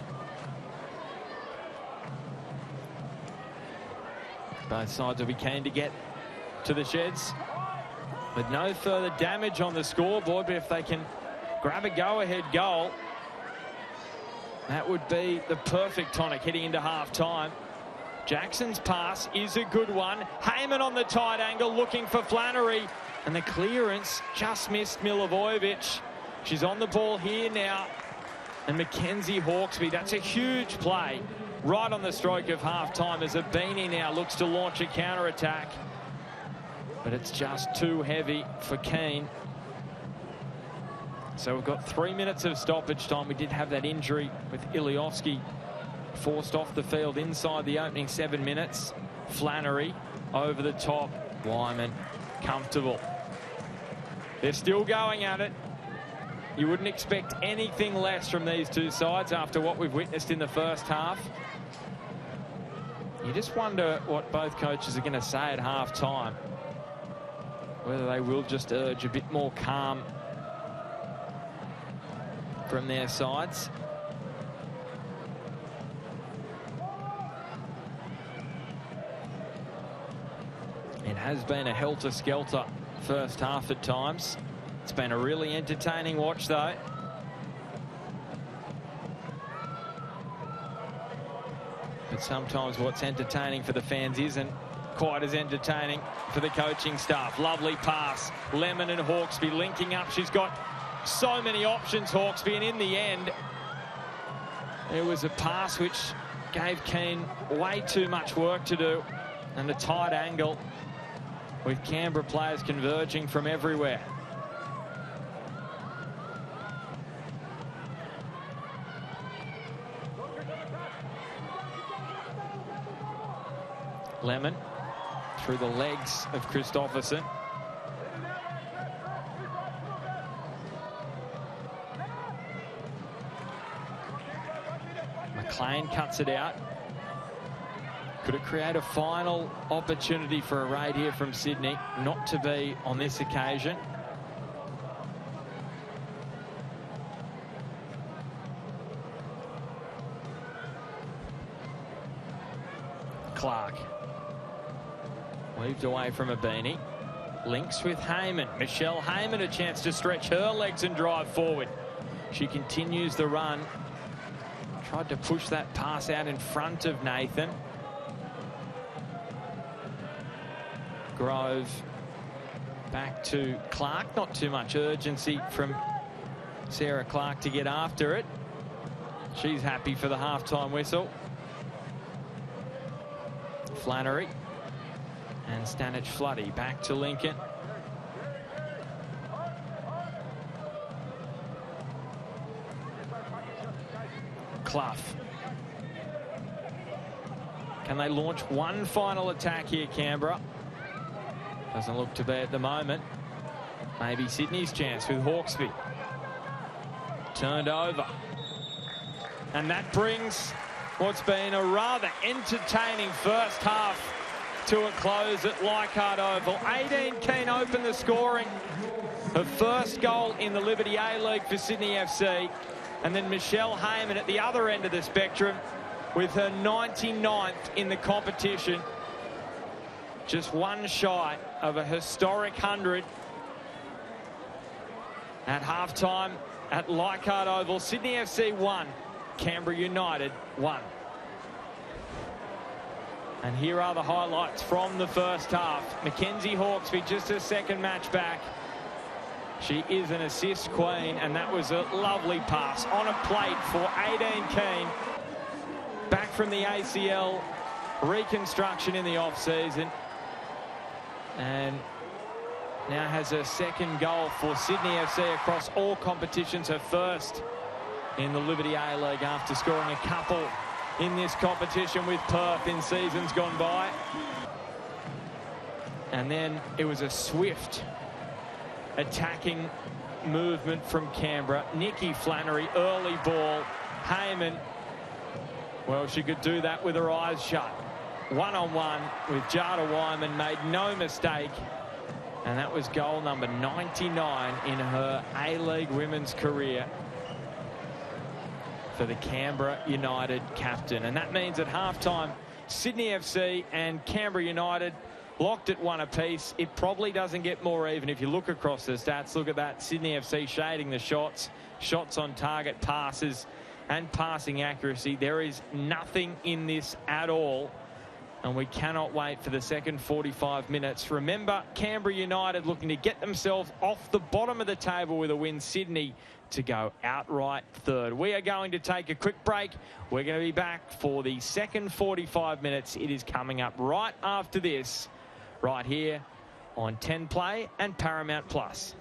Both sides will be keen to get to the sheds, but no further damage on the scoreboard. But if they can grab a go-ahead goal, that would be the perfect tonic heading into half-time. Jackson's pass is a good one. Heyman on the tight angle looking for Flannery, and the clearance just missed Milivojevic. She's on the ball here now, and Mackenzie Hawkesby, that's a huge play right on the stroke of half-time as Abini now looks to launch a counter-attack. But it's just too heavy for Keane. So we've got 3 minutes of stoppage time. We did have that injury with Iliovsky forced off the field inside the opening 7 minutes. Flannery over the top. Wyman comfortable. They're still going at it. You wouldn't expect anything less from these two sides after what we've witnessed in the first half. You just wonder what both coaches are going to say at half-time. Whether they will just urge a bit more calm from their sides. It has been a helter-skelter first half at times. It's been a really entertaining watch, though. But sometimes what's entertaining for the fans isn't quite as entertaining for the coaching staff. Lovely pass. Lemon and Hawkesby linking up. She's got so many options, Hawkesby, and in the end, it was a pass which gave Keane way too much work to do, and a tight angle with Canberra players converging from everywhere. Lemon through the legs of Christopherson. McLean cuts it out. Could it create a final opportunity for a raid here from Sydney? Not to be on this occasion. Clark. Weaved away from a beanie. Links with Heyman. Michelle Heyman a chance to stretch her legs and drive forward. She continues the run. Tried to push that pass out in front of Nathan. Grove back to Clark. Not too much urgency from Sarah Clark to get after it. She's happy for the halftime whistle. Flannery and Stanich Floody back to Lincoln. Clough. Can they launch one final attack here, Canberra? Doesn't look to be at the moment. Maybe Sydney's chance with Hawkesby. Turned over. And that brings what's been a rather entertaining first half to a close at Leichhardt Oval. 18 Keane opened the scoring. Her first goal in the Liberty A-League for Sydney FC. And then Michelle Heyman at the other end of the spectrum with her 99th in the competition. Just one shy of a historic 100 at halftime at Leichhardt Oval. Sydney FC 1, Canberra United 1. And here are the highlights from the first half. Mackenzie Hawkesby, just her second match back. She is an assist queen, and that was a lovely pass on a plate for 18 Keane. Back from the ACL reconstruction in the off-season. And now has her second goal for Sydney FC across all competitions. Her first in the Liberty A-League after scoring a couple in this competition with Perth in seasons gone by. And then it was a swift attacking movement from Canberra. Nikki Flannery, early ball. Heyman, well, she could do that with her eyes shut. One-on-one with Jada Wyman, made no mistake. And that was goal number 99 in her A-League women's career for the Canberra United captain. And that means at halftime, Sydney FC and Canberra United locked at 1 apiece. It probably doesn't get more even if you look across the stats. Look at that. Sydney FC shading the shots, shots on target, passes and passing accuracy. There is nothing in this at all. And we cannot wait for the second 45 minutes. Remember, Canberra United looking to get themselves off the bottom of the table with a win. Sydney to go outright third. We are going to take a quick break. We're going to be back for the second 45 minutes. It is coming up right after this, right here on 10 Play and Paramount Plus.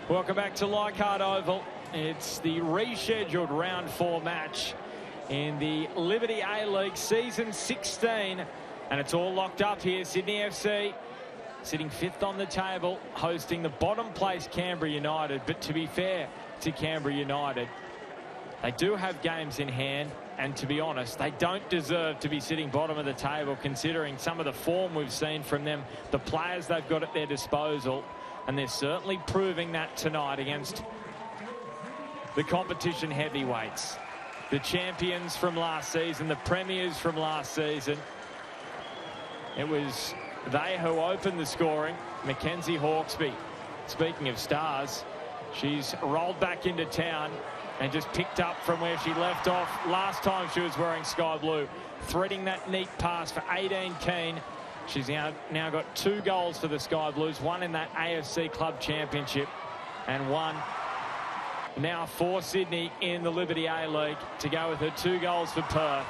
Welcome back to Leichhardt Oval. It's the rescheduled round 4 match in the Liberty A-League season 16. And it's all locked up here. Sydney FC sitting 5th on the table, hosting the bottom place Canberra United. But to be fair to Canberra United, they do have games in hand. And to be honest, they don't deserve to be sitting bottom of the table, considering some of the form we've seen from them, the players they've got at their disposal. And they're certainly proving that tonight against the competition heavyweights. The champions from last season, the premiers from last season. It was they who opened the scoring. Mackenzie Hawkesby, speaking of stars, she's rolled back into town and just picked up from where she left off last time she was wearing sky blue, threading that neat pass for 18 Keane. She's now got 2 goals for the Sky Blues, 1 in that AFC Club Championship and 1 now for Sydney in the Liberty A-League to go with her 2 goals for Perth.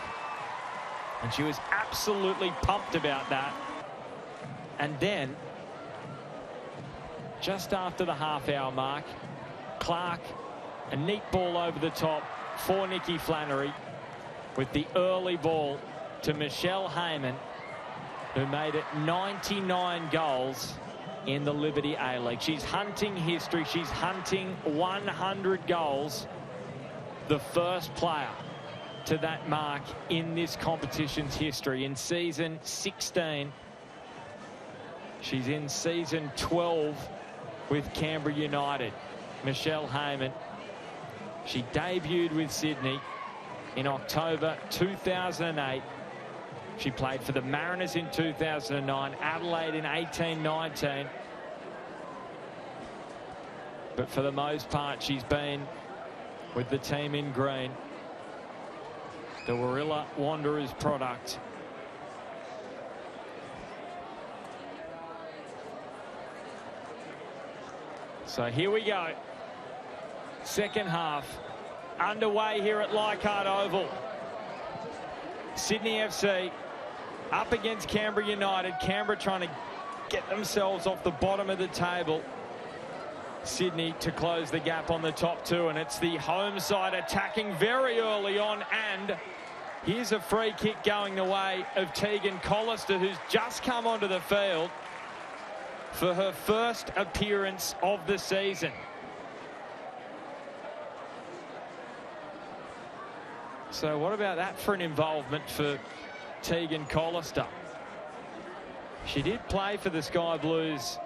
And she was absolutely pumped about that. And then, just after the half-hour mark, Clark, a neat ball over the top for Nikki Flannery with the early ball to Michelle Heyman, who made it 99 goals in the Liberty A-League. She's hunting history. She's hunting 100 goals. The first player to that mark in this competition's history. In season 16, she's in season 12 with Canberra United. Michelle Heyman. She debuted with Sydney in October 2008. She played for the Mariners in 2009, Adelaide in 18-19. But for the most part, she's been with the team in green. The Warilla Wanderers product. So here we go. Second half underway here at Leichhardt Oval. Sydney FC up against Canberra United. Canberra trying to get themselves off the bottom of the table. Sydney to close the gap on the top 2, and it's the home side attacking very early on. And here's a free kick going the way of Tegan Collister, who's just come onto the field for her first appearance of the season. So what about that for an involvement for Tegan Collister? She did play for the Sky Blues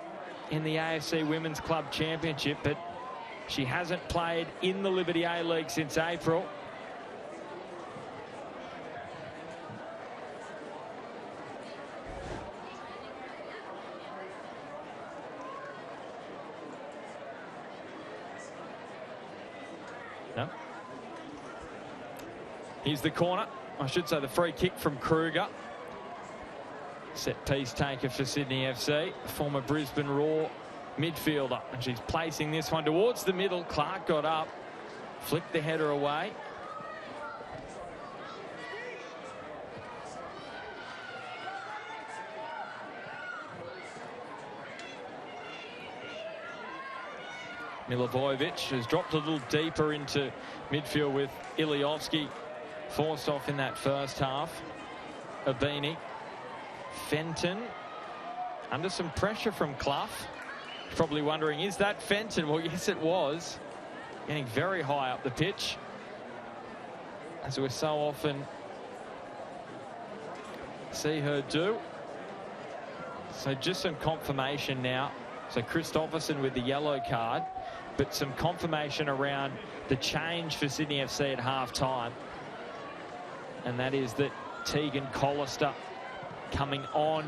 in the AFC Women's Club Championship, but she hasn't played in the Liberty A-League since April. No. Here's the corner. I should say the free kick from Kruger. Set piece taker for Sydney FC, former Brisbane Roar midfielder. And she's placing this one towards the middle. Clark got up, flicked the header away. Milivojevic has dropped a little deeper into midfield with Iliovsky forced off in that first half. Abini. Fenton under some pressure from Clough. Probably wondering, is that Fenton? Well, yes, it was. Getting very high up the pitch, as we so often see her do. So just some confirmation now. So Christopherson with the yellow card, but some confirmation around the change for Sydney FC at half-time. And that is that Tegan Collister coming on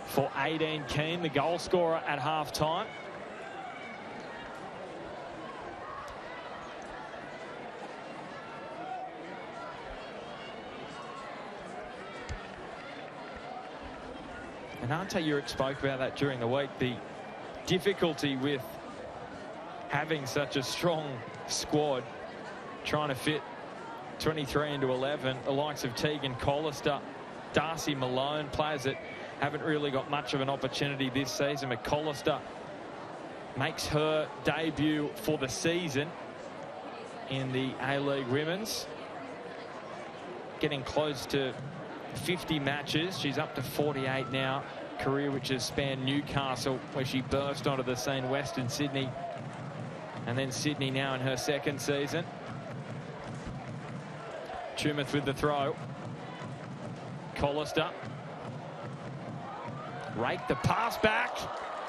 for 18 Keane, the goal scorer at half-time. And Ante Uric spoke about that during the week, the difficulty with having such a strong squad, trying to fit 23 into 11, the likes of Tegan Collister, Darcy Malone, players that haven't really got much of an opportunity this season. McCollister makes her debut for the season in the A-League Women's. Getting close to 50 matches. She's up to 48 now. Career which has spanned Newcastle, where she burst onto the scene, Western Sydney, and then Sydney now in her second season. Tumeth with the throw. Collister. Rake the pass back.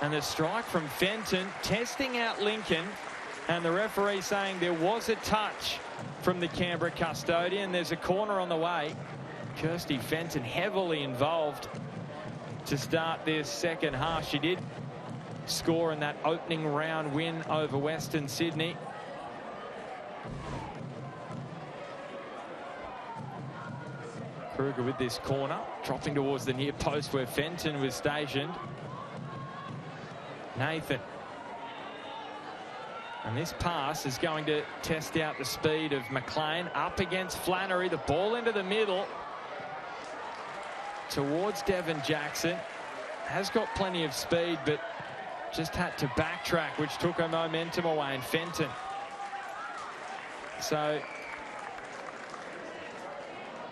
And the strike from Fenton, testing out Lincoln. And the referee saying there was a touch from the Canberra custodian. There's a corner on the way. Kirsty Fenton heavily involved to start this second half. She did score in that opening round win over Western Sydney. Kruger with this corner, dropping towards the near post where Fenton was stationed. Nathan. And this pass is going to test out the speed of McLean. Up against Flannery. The ball into the middle. Towards Devon Jackson. Has got plenty of speed, but just had to backtrack, which took her momentum away. And Fenton. So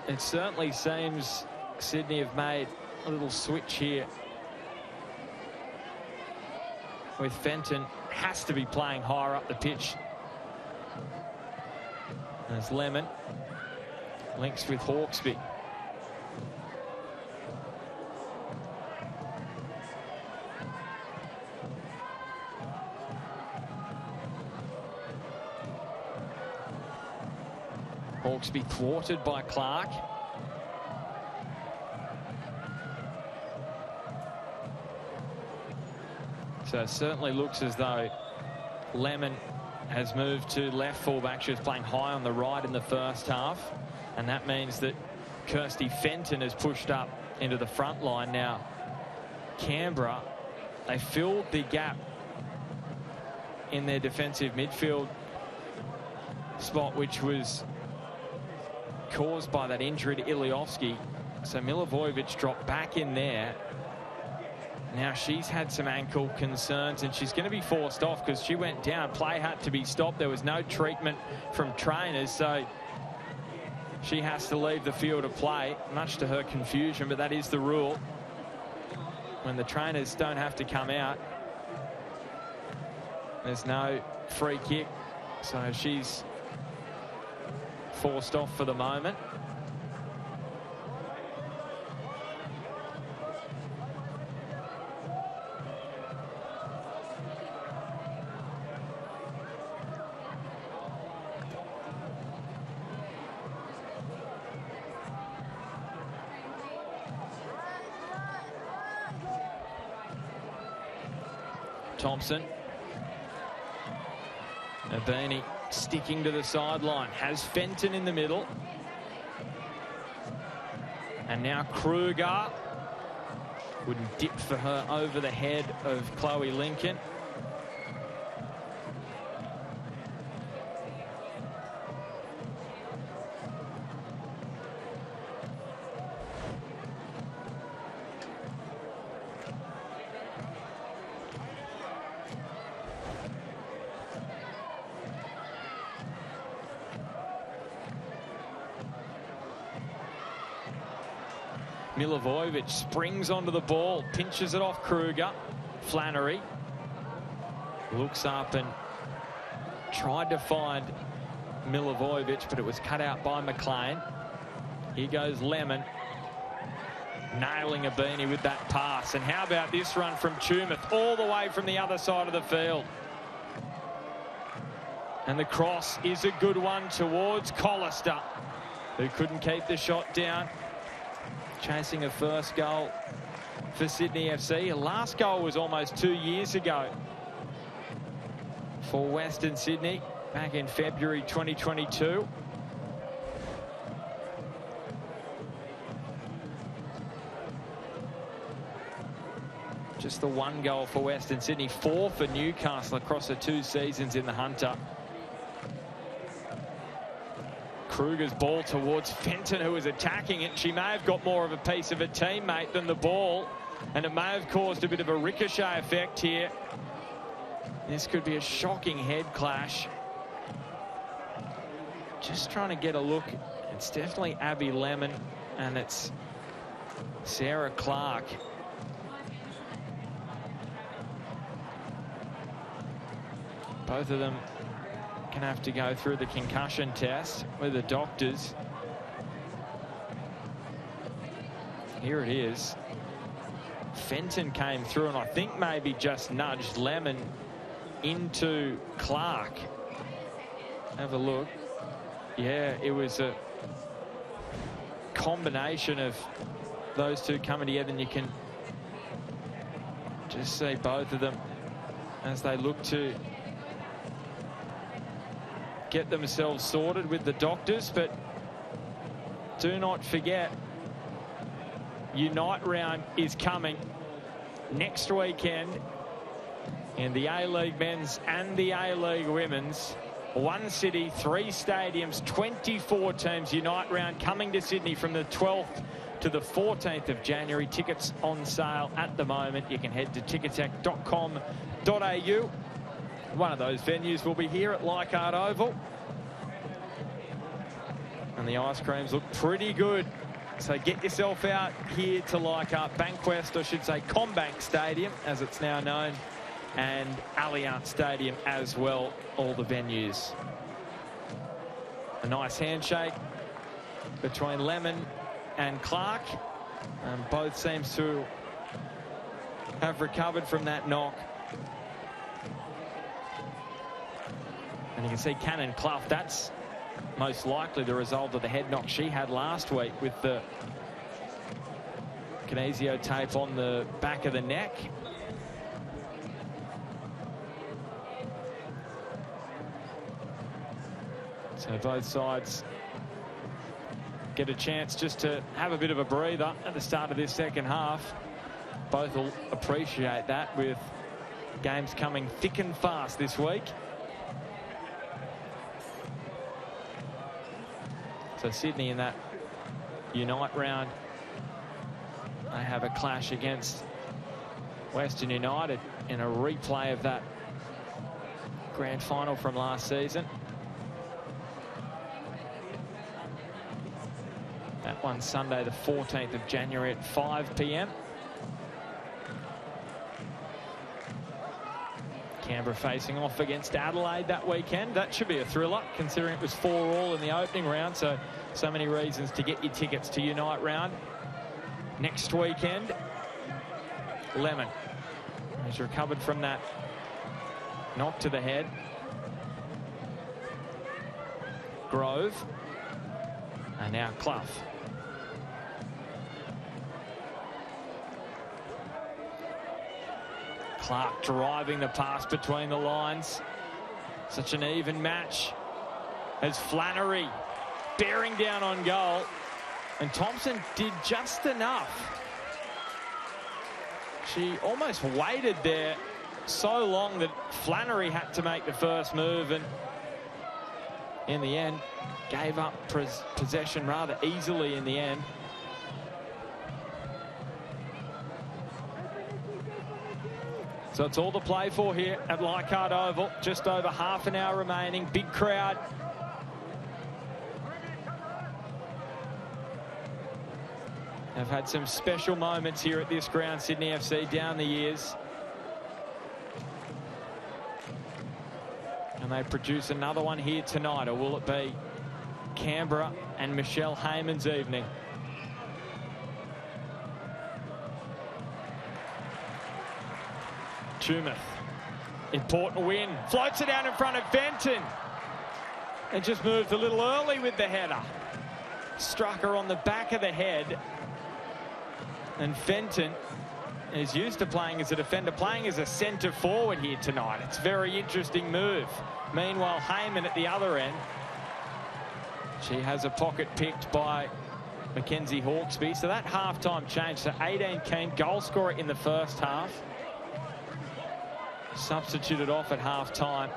it certainly seems Sydney have made a little switch here, with Fenton has to be playing higher up the pitch. As Lemon links with Hawkesby. Hawkesby thwarted by Clark. So it certainly looks as though Lemon has moved to left fullback. She was playing high on the right in the first half. And that means that Kirsty Fenton has pushed up into the front line. Now, Canberra, they filled the gap in their defensive midfield spot, which was caused by that injury to Iliovsky. So Milivojevic dropped back in there. Now she's had some ankle concerns and she's going to be forced off because she went down. Play had to be stopped. There was no treatment from trainers, so she has to leave the field of play, much to her confusion, but that is the rule when the trainers don't have to come out. There's no free kick, so she's forced off for the moment. Thompson. Abini sticking to the sideline. Has Fenton in the middle. And now Kruger. Wouldn't dip for her over the head of Chloe Lincoln. Milivojevic springs onto the ball, pinches it off Kruger. Flannery looks up and tried to find Milivojevic, but it was cut out by McLean. Here goes Lemon, nailing Abini with that pass. And how about this run from Tumeth all the way from the other side of the field? And the cross is a good one towards Collister, who couldn't keep the shot down. Chasing a first goal for Sydney FC. Her last goal was almost 2 years ago for Western Sydney, back in February 2022. Just the one goal for Western Sydney, 4 for Newcastle across the 2 seasons in the Hunter. Kruger's ball towards Fenton, who was attacking it. She may have got more of a piece of a teammate than the ball, and it may have caused a bit of a ricochet effect here. This could be a shocking head clash. Just trying to get a look. It's definitely Abby Lemon and it's Sarah Clark. Both of them can have to go through the concussion test with the doctors. Here it is. Fenton came through and I think maybe just nudged Lemon into Clark. Have a look. Yeah, it was a combination of those two coming together, and you can just see both of them as they look to get themselves sorted with the doctors. But do not forget, Unite round is coming next weekend in the A-League men's and the A-League women's. One city, 3 stadiums, 24 teams. Unite round coming to Sydney from the 12th to the 14th of January. Tickets on sale at the moment. You can head to ticketek.com.au. One of those venues will be here at Leichhardt Oval. And the ice creams look pretty good. So get yourself out here to Leichhardt Bankwest, I should say Combank Stadium, as it's now known, and Allianz Stadium as well, all the venues. A nice handshake between Lemon and Clark. Both seems to have recovered from that knock. And you can see Cannon Clough, that's most likely the result of the head knock she had last week with the kinesio tape on the back of the neck. So both sides get a chance just to have a bit of a breather at the start of this second half. Both will appreciate that with games coming thick and fast this week. So Sydney in that Unite round, they have a clash against Western United in a replay of that grand final from last season. That one Sunday the 14th of January at 5 p.m. Canberra facing off against Adelaide that weekend. That should be a thriller, considering it was 4-4 in the opening round. So many reasons to get your tickets to Unite round. Next weekend, Lemon has recovered from that knock to the head. Grove. And now Clough. Clark driving the pass between the lines. Such an even match as Flannery bearing down on goal. And Thompson did just enough. She almost waited there so long that Flannery had to make the first move, and in the end gave up possession rather easily in the end. So it's all to play for here at Leichhardt Oval. Just over half an hour remaining. Big crowd. They've had some special moments here at this ground, Sydney FC, down the years. And they produce another one here tonight, or will it be Canberra and Michelle Heyman's evening? Tumeth, important win, floats it out in front of Fenton. And just moved a little early with the header. Struck her on the back of the head. And Fenton is used to playing as a defender, playing as a centre forward here tonight. It's a very interesting move. Meanwhile, Heyman at the other end. She has a pocket picked by Mackenzie Hawkesby. So that half-time change. So 18 Keane, goal scorer in the first half. Substituted off at half-time.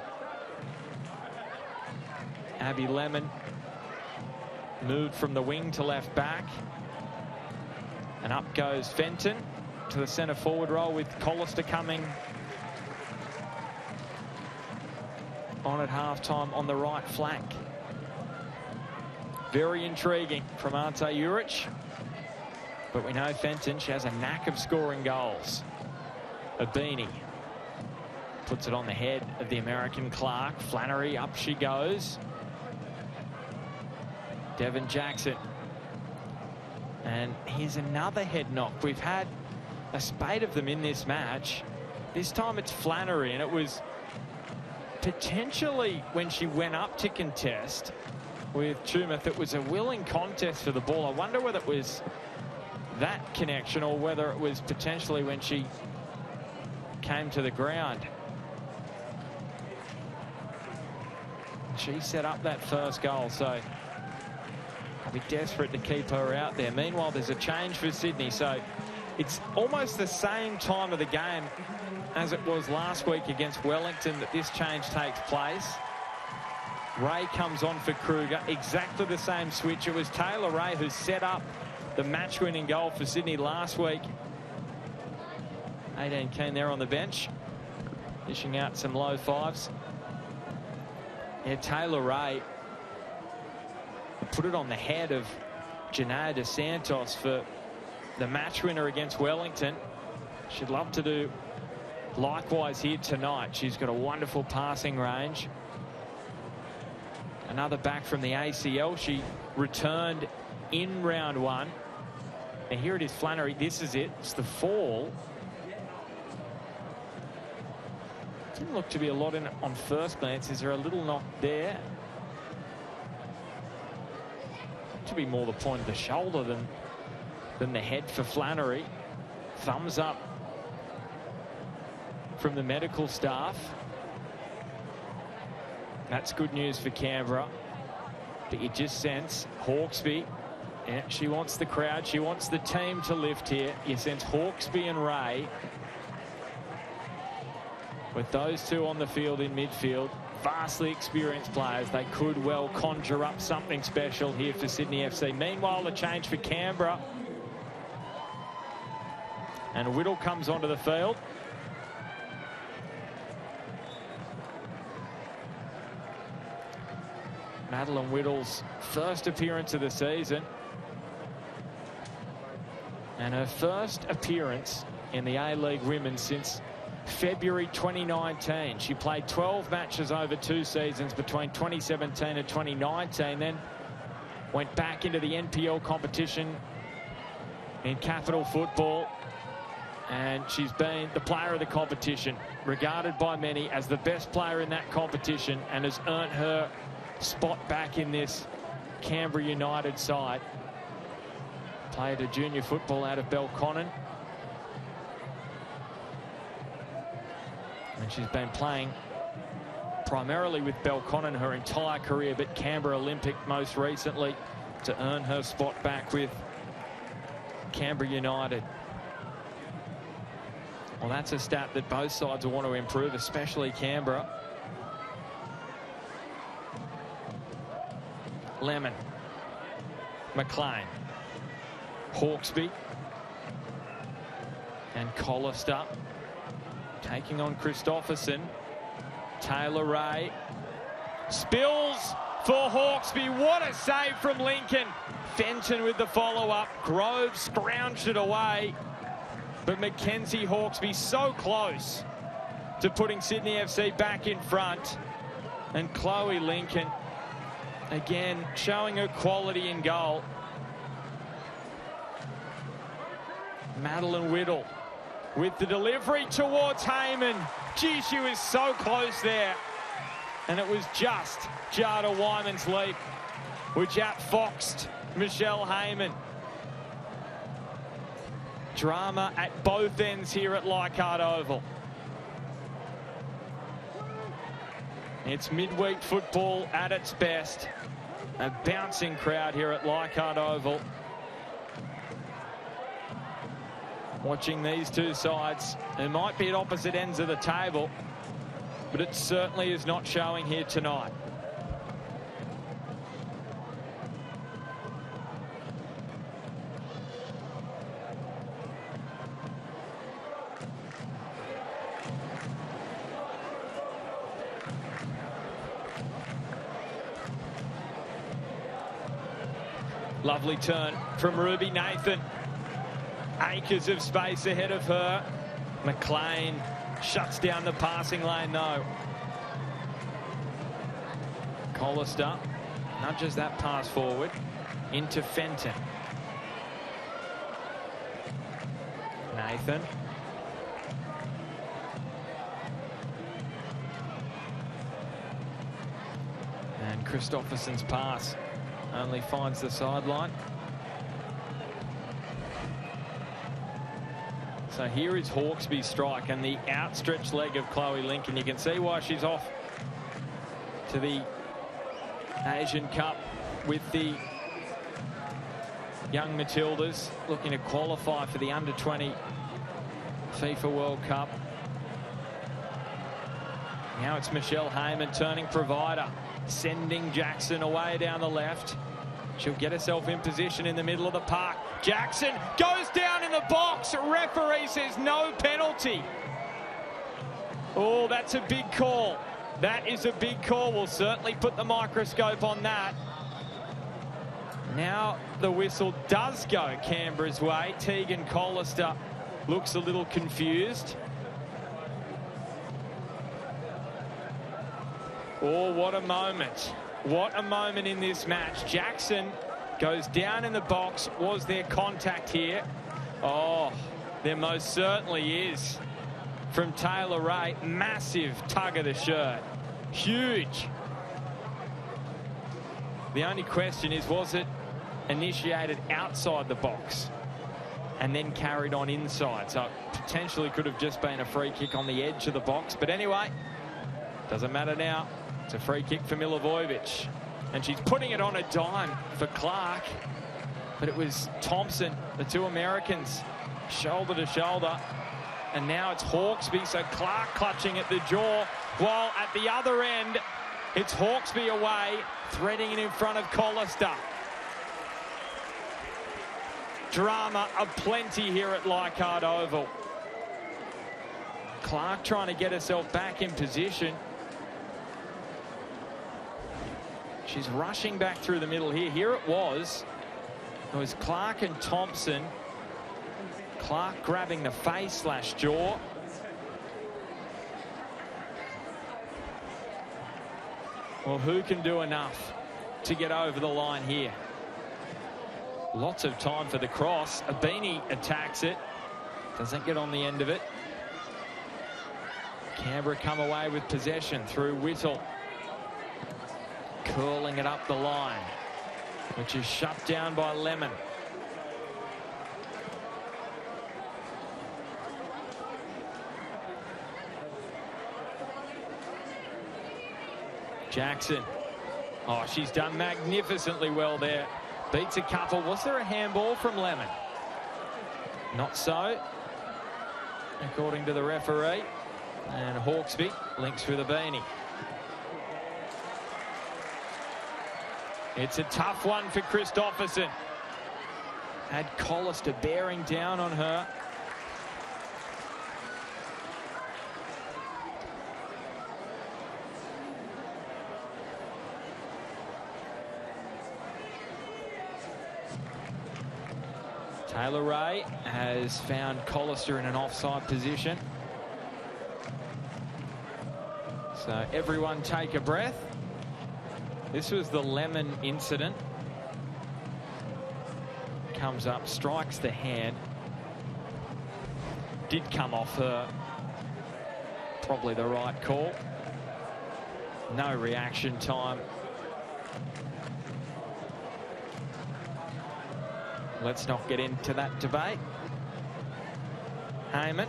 Abby Lemon moved from the wing to left back. And up goes Fenton to the centre forward role, with Collister coming on at halftime on the right flank. Very intriguing from Ante Juric. But we know Fenton, she has a knack of scoring goals. Abini puts it on the head of the American Clark. Flannery, up she goes. Devon Jackson. And here's another head knock. We've had a spate of them in this match. This time it's Flannery, and it was potentially when she went up to contest with Tumeth, it was a willing contest for the ball. I wonder whether it was that connection or whether it was potentially when she came to the ground. She set up that first goal, so I'll be desperate to keep her out there. Meanwhile, there's a change for Sydney, so it's almost the same time of the game as it was last week against Wellington that this change takes place. Ray comes on for Kruger. Exactly the same switch. It was Taylor Ray who set up the match-winning goal for Sydney last week. 18 Keane there on the bench, dishing out some low fives. Yeah, Taylor Ray put it on the head of Janae dos Santos for the match winner against Wellington. She'd love to do likewise here tonight. She's got a wonderful passing range. Another back from the ACL. She returned in round one. And here it is, Flannery. This is it. It's the fall. Didn't look to be a lot in it on first glance. Is there a little knock there? To be more the point of the shoulder than the head for Flannery. Thumbs up from the medical staff. That's good news for Canberra. But you just sense Hawkesby. Yeah, she wants the crowd. She wants the team to lift here. You sense Hawkesby and Ray. With those two on the field in midfield, vastly experienced players, they could well conjure up something special here for Sydney FC. Meanwhile, the change for Canberra. And Whittle comes onto the field. Madeline Whittle's first appearance of the season. And her first appearance in the A-League Women's since February 2019. She played 12 matches over 2 seasons between 2017 and 2019, then went back into the NPL competition in Capital Football, and she's been the player of the competition, regarded by many as the best player in that competition, and has earned her spot back in this Canberra United side. Played a junior football out of Belconnen. And she's been playing primarily with Belconnen her entire career, but Canberra Olympic most recently to earn her spot back with Canberra United. Well, that's a stat that both sides will want to improve, especially Canberra. Lemon, McLean, Hawkesby, and Collister taking on Christopherson. Taylor Ray spills for Hawkesby. What a save from Lincoln. Fenton with the follow-up. Grove scrounged it away. But Mackenzie Hawkesby so close to putting Sydney FC back in front. And Chloe Lincoln, again, showing her quality in goal. Madeline Whittle with the delivery towards Heyman. Gee, she was so close there. And it was just Jada Wyman's leap, which outfoxed Michelle Heyman. Drama at both ends here at Leichhardt Oval. It's midweek football at its best. A bouncing crowd here at Leichhardt Oval. Watching these two sides, they might be at opposite ends of the table, but it certainly is not showing here tonight. Lovely turn from Ruby Nathan. Acres of space ahead of her. McLean shuts down the passing lane, though. Collister nudges that pass forward into Fenton. Nathan. And Christopherson's pass only finds the sideline. So here is Hawkesby's strike and the outstretched leg of Chloe Lincoln. You can see why she's off to the Asian Cup with the young Matildas, looking to qualify for the under-20 FIFA World Cup. Now it's Michelle Heyman turning provider, sending Jackson away down the left. She'll get herself in position in the middle of the park. Jackson goes down in the box. Referee says no penalty. Oh, that's a big call. That is a big call. We'll certainly put the microscope on that. Now the whistle does go Canberra's way. Tegan Collister looks a little confused. Oh, what a moment. What a moment in this match. Jackson goes down in the box. Was there contact here? Oh, there most certainly is. From Taylor Ray, massive tug of the shirt. Huge. The only question is, was it initiated outside the box and then carried on inside? So it potentially could have just been a free kick on the edge of the box. But anyway, doesn't matter now. It's a free kick for Milivojevic. And she's putting it on a dime for Clark. But it was Thompson, the two Americans, shoulder to shoulder. And now it's Hawkesby, so Clark clutching at the jaw. While at the other end, it's Hawkesby away, threading it in front of Collister. Drama aplenty here at Leichhardt Oval. Clark trying to get herself back in position. She's rushing back through the middle here. Here it was Clark and Thompson. Clark grabbing the face/jaw. Well, who can do enough to get over the line here? Lots of time for the cross. Abini attacks it. Doesn't get on the end of it. Canberra come away with possession through Whittle. Curling it up the line, which is shut down by Lemon. Jackson. Oh, she's done magnificently well there. Beats a couple. Was there a handball from Lemon? Not so, according to the referee. And Hawkesby links with Abini. It's a tough one for Christopherson. Had Collister bearing down on her. Taylor Ray has found Collister in an offside position. So everyone take a breath. This was the Lemon incident. Comes up, strikes the hand. Did come off her. Probably the right call. No reaction time. Let's not get into that debate. Heyman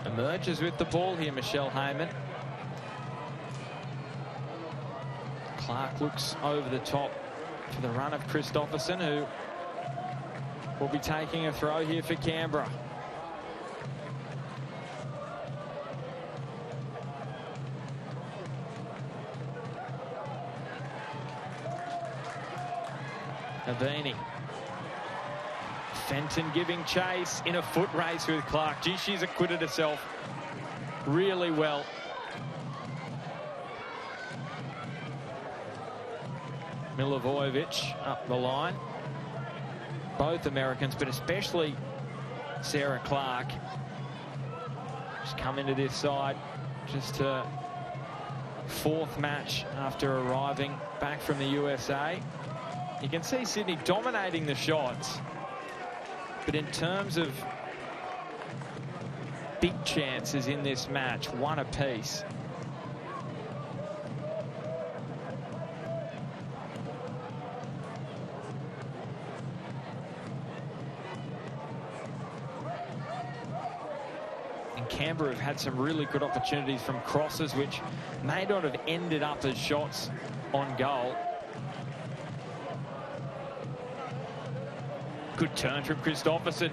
emerges with the ball here, Michelle Heyman. Clark looks over the top for the run of Christopherson, who will be taking a throw here for Canberra. Abini. Fenton giving chase in a foot race with Clark. Gee, she's acquitted herself really well. Milivojevic up the line. Both Americans, but especially Sarah Clark. She's come into this side just her fourth match after arriving back from the USA. You can see Sydney dominating the shots, but in terms of big chances in this match, one apiece. Canberra have had some really good opportunities from crosses, which may not have ended up as shots on goal. Good turn from Christopherson.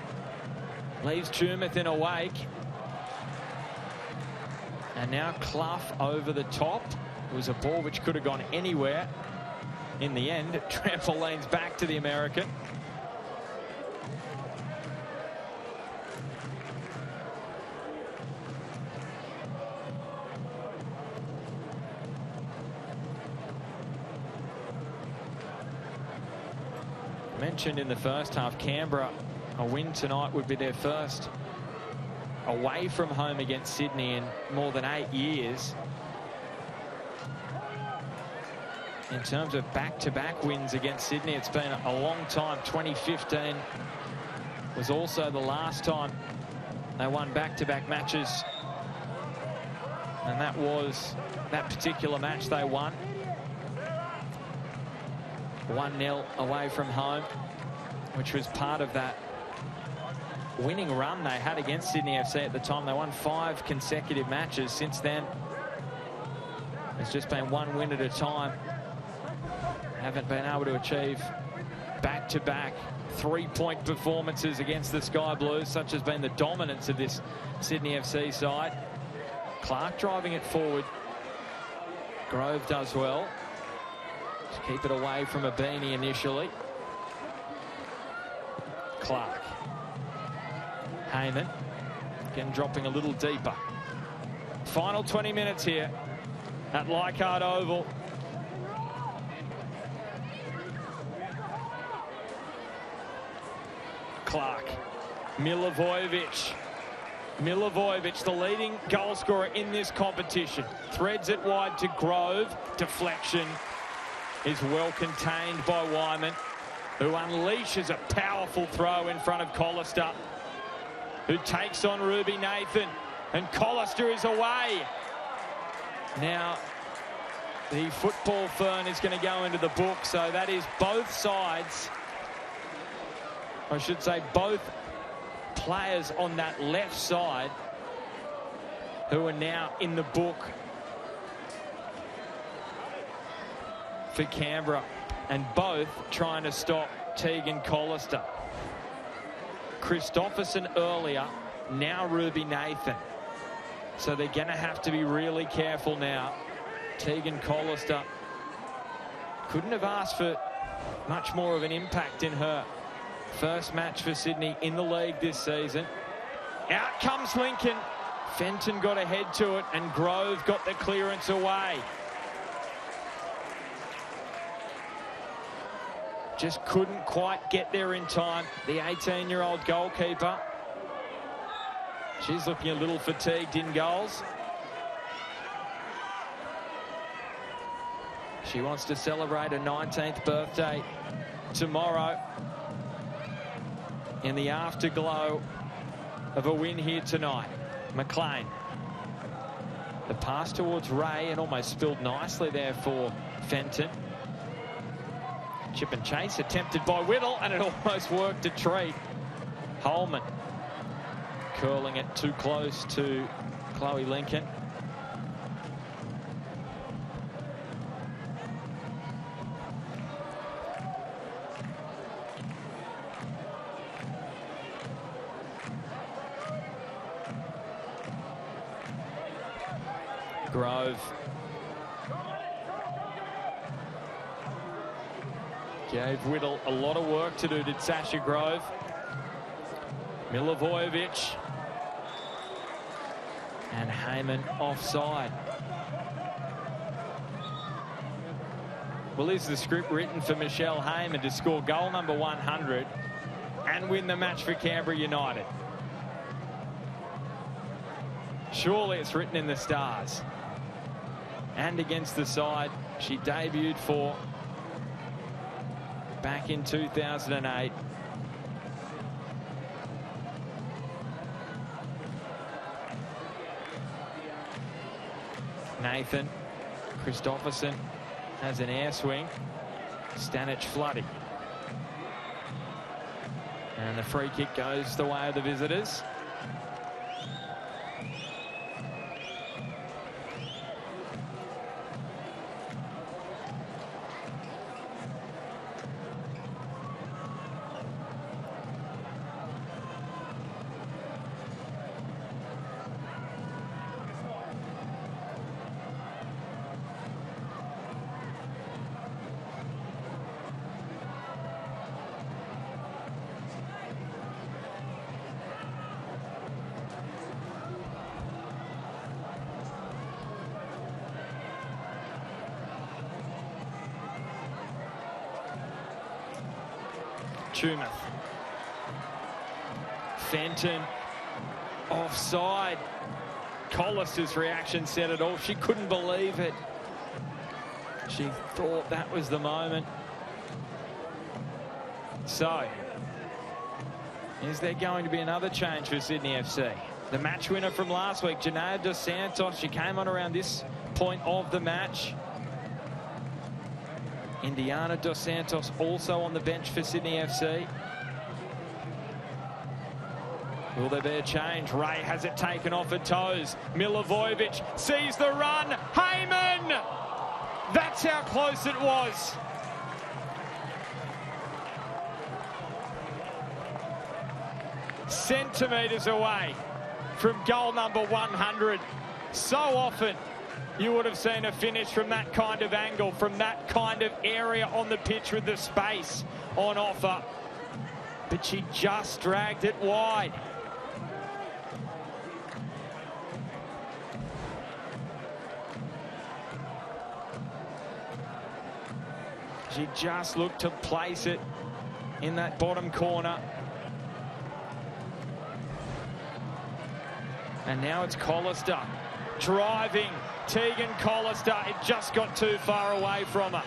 Leaves Tumeth in a wake. And now Clough over the top. It was a ball which could have gone anywhere. In the end, trampolines back to the American. Mentioned in the first half, Canberra, a win tonight would be their first away from home against Sydney in more than 8 years. In terms of back-to-back wins against Sydney, it's been a long time. 2015 was also the last time they won back-to-back matches, and that was that particular match they won. 1-0 away from home, which was part of that winning run they had against Sydney FC at the time. They won 5 consecutive matches. Since then, it's just been one win at a time. Haven't been able to achieve back-to-back three-point performances against the Sky Blues. Such has been the dominance of this Sydney FC side. Clark driving it forward. Grove does well. Just keep it away from a beanie initially. Clark. Heyman. Again, dropping a little deeper. Final 20 minutes here at Leichhardt Oval. Clark. Milivojevic. Milivojevic, the leading goal scorer in this competition. Threads it wide to Grove. Deflection is well contained by Wyman, who unleashes a powerful throw in front of Collister, who takes on Ruby Nathan, and Collister is away. Now, the football fern is going to go into the book, so that is both sides, I should say both players on that left side, who are now in the book for Canberra, and both trying to stop Tegan Collister. Christopherson earlier, now Ruby Nathan. So they're going to have to be really careful now. Tegan Collister couldn't have asked for much more of an impact in her first match for Sydney in the league this season. Out comes Lincoln. Fenton got ahead to it, and Grove got the clearance away. Just couldn't quite get there in time. The 18-year-old goalkeeper. She's looking a little fatigued in goals. She wants to celebrate her 19th birthday tomorrow in the afterglow of a win here tonight. McLean. The pass towards Ray, and almost spilled nicely there for Fenton. Chip and chase attempted by Whittle, and it almost worked a treat. Holman curling it too close to Chloe Lincoln. Grove gave Whittle a lot of work to do, did Sasha Grove. Milivojevic. And Heyman offside. Well, is the script written for Michelle Heyman to score goal number 100 and win the match for Canberra United? Surely it's written in the stars. And against the side she debuted for back in 2008. Nathan Christopherson has an air swing. Stanich Floody. And the free kick goes the way of the visitors. Tumeth. Fenton offside. Collister's reaction said it all. She couldn't believe it. She thought that was the moment. So, is there going to be another change for Sydney FC? The match winner from last week, Janaya Dos Santos, she came on around this point of the match. Indiana Dos Santos also on the bench for Sydney FC. Will there be a change? Ray has it taken off her toes. Milivojevic sees the run. Heyman! That's how close it was. Centimetres away from goal number 100. So often you would have seen a finish from that kind of angle, from that kind of area on the pitch with the space on offer. But she just dragged it wide. She just looked to place it in that bottom corner. And now it's Collister driving. Tegan Collister, it just got too far away from her.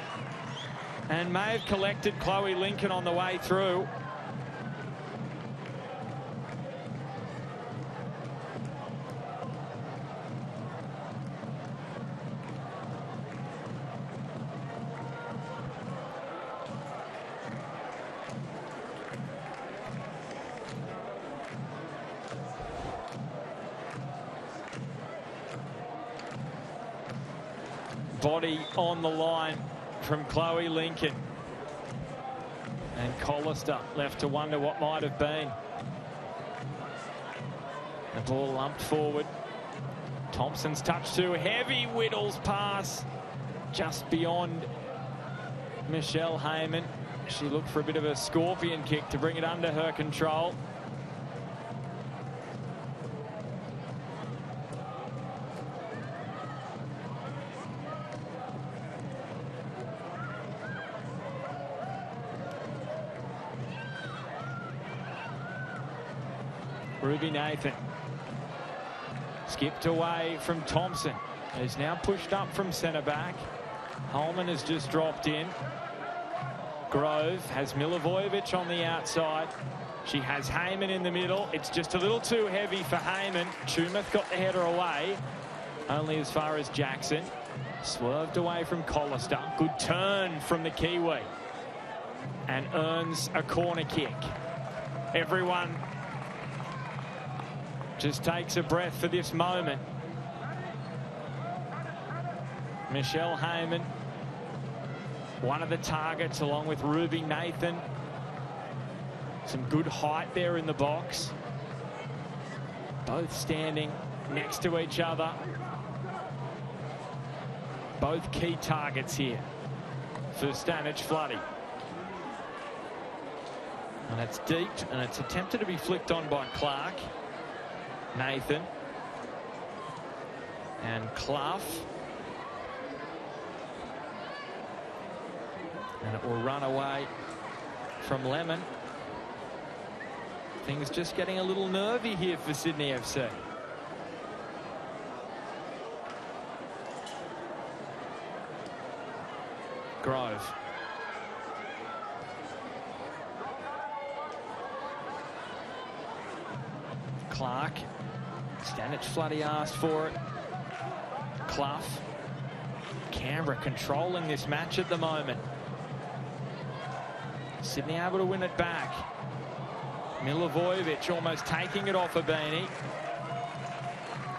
And may have collected Chloe Lincoln on the way through. Body on the line from Chloe Lincoln. And Collister left to wonder what might have been. The ball lumped forward. Thompson's touch too heavy. Whittle's pass just beyond Michelle Heyman. She looked for a bit of a scorpion kick to bring it under her control. Ruby Nathan skipped away from Thompson, who's now pushed up from centre back. Holman has just dropped in. Grove has Milivojevic on the outside. She has Heyman in the middle. It's just a little too heavy for Heyman. Tumeth got the header away, only as far as Jackson. Swerved away from Collister. Good turn from the Kiwi, and earns a corner kick. Everyone just takes a breath for this moment. Michelle Heyman, one of the targets, along with Ruby Nathan. Some good height there in the box. Both standing next to each other. Both key targets here for Stanich Floody. And it's deep, and it's attempted to be flicked on by Clark. Nathan and Clough. And it will run away from Lemon. Things just getting a little nervy here for Sydney FC. Grove. Clark. Stanich Floody asked for it. Clough. Canberra controlling this match at the moment. Sydney able to win it back. Milivojevic almost taking it off Abini.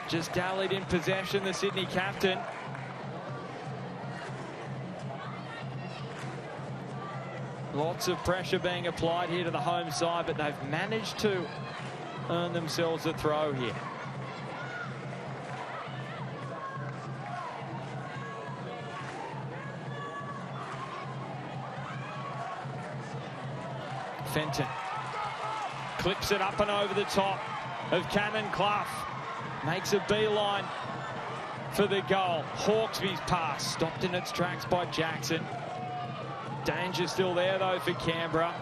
Just dallied in possession, the Sydney captain. Lots of pressure being applied here to the home side, but they've managed to earn themselves a throw here. Fenton clips it up and over the top of Cannon Clough. Makes a beeline for the goal. Hawkesby's pass stopped in its tracks by Jackson. Danger still there though for Canberra.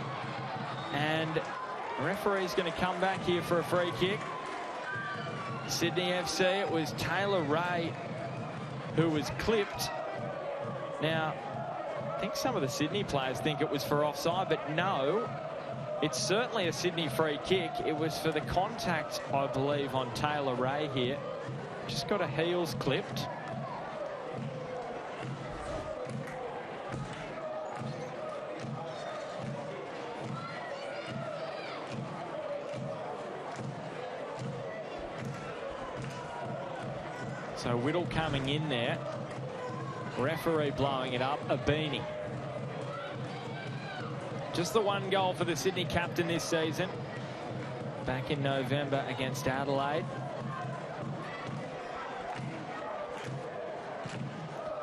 And the referee's going to come back here for a free kick. Sydney FC, it was Taylor Ray who was clipped. Now, I think some of the Sydney players think it was for offside, but no. It's certainly a Sydney free kick. It was for the contact, I believe, on Taylor Ray here. Just got a heels clipped. So Whittle coming in there. Referee blowing it up. Abini. Just the one goal for the Sydney captain this season. Back in November against Adelaide.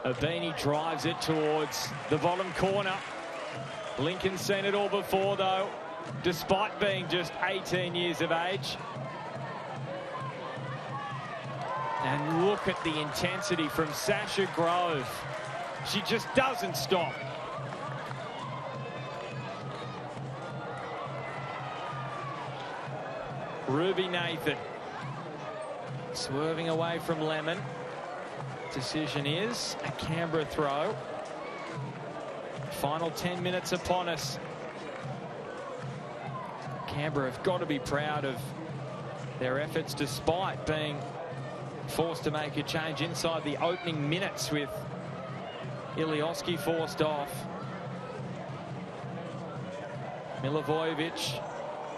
Abini drives it towards the bottom corner. Lincoln's seen it all before though, despite being just 18 years of age. And look at the intensity from Sasha Grove. She just doesn't stop. Ruby Nathan swerving away from Lemon. Decision is a Canberra throw. Final 10 minutes upon us. Canberra have got to be proud of their efforts despite being forced to make a change inside the opening minutes with Ilioski forced off. Milivojevic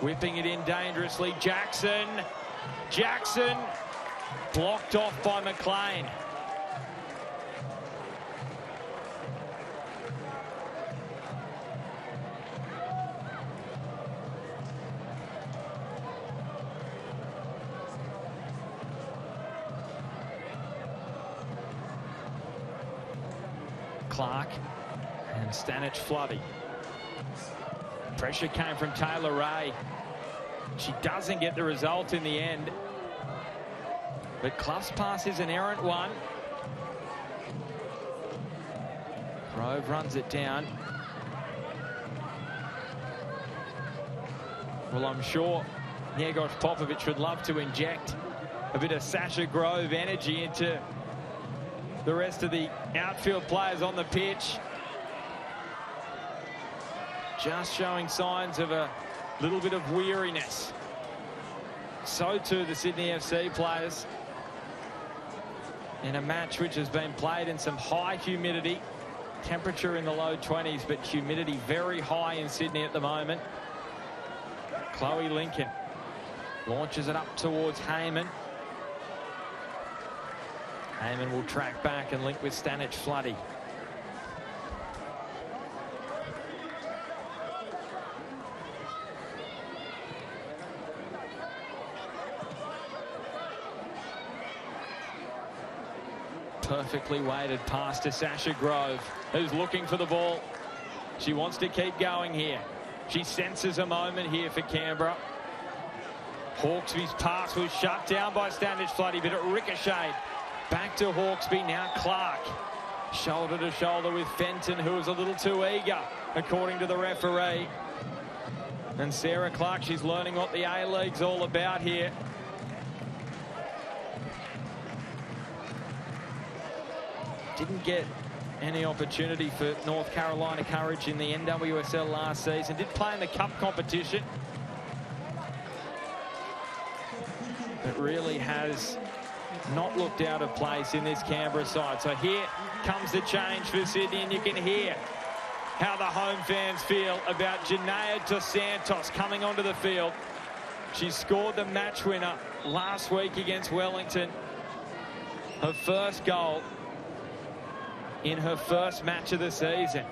whipping it in dangerously. Jackson blocked off by McLean. Clark and Stanich Floody. Pressure came from Taylor Ray. She doesn't get the result in the end. But Clough's pass is an errant one. Grove runs it down. Well, I'm sure Njegos Popovic would love to inject a bit of Sasha Grove energy into the rest of the outfield players on the pitch. Just showing signs of a little bit of weariness. So too the Sydney FC players. In a match which has been played in some high humidity. Temperature in the low 20s, but humidity very high in Sydney at the moment. Chloe Lincoln launches it up towards Heyman. Heyman will track back and link with Stanich Floody. Perfectly weighted pass to Sasha Grove, who's looking for the ball. She wants to keep going here. She senses a moment here for Canberra. Hawkesby's pass was shut down by Stanich Floody, but it ricocheted back to Hawkesby. Now Clark shoulder to shoulder with Fenton, who was a little too eager, according to the referee. And Sarah Clark, she's learning what the A-League's all about here. Didn't get any opportunity for North Carolina Courage in the NWSL last season. Did play in the Cup competition, but really has not looked out of place in this Canberra side. So here comes the change for Sydney, and you can hear how the home fans feel about Janaea Dos Santos coming onto the field. She scored the match winner last week against Wellington. Her first goal in her first match of the season.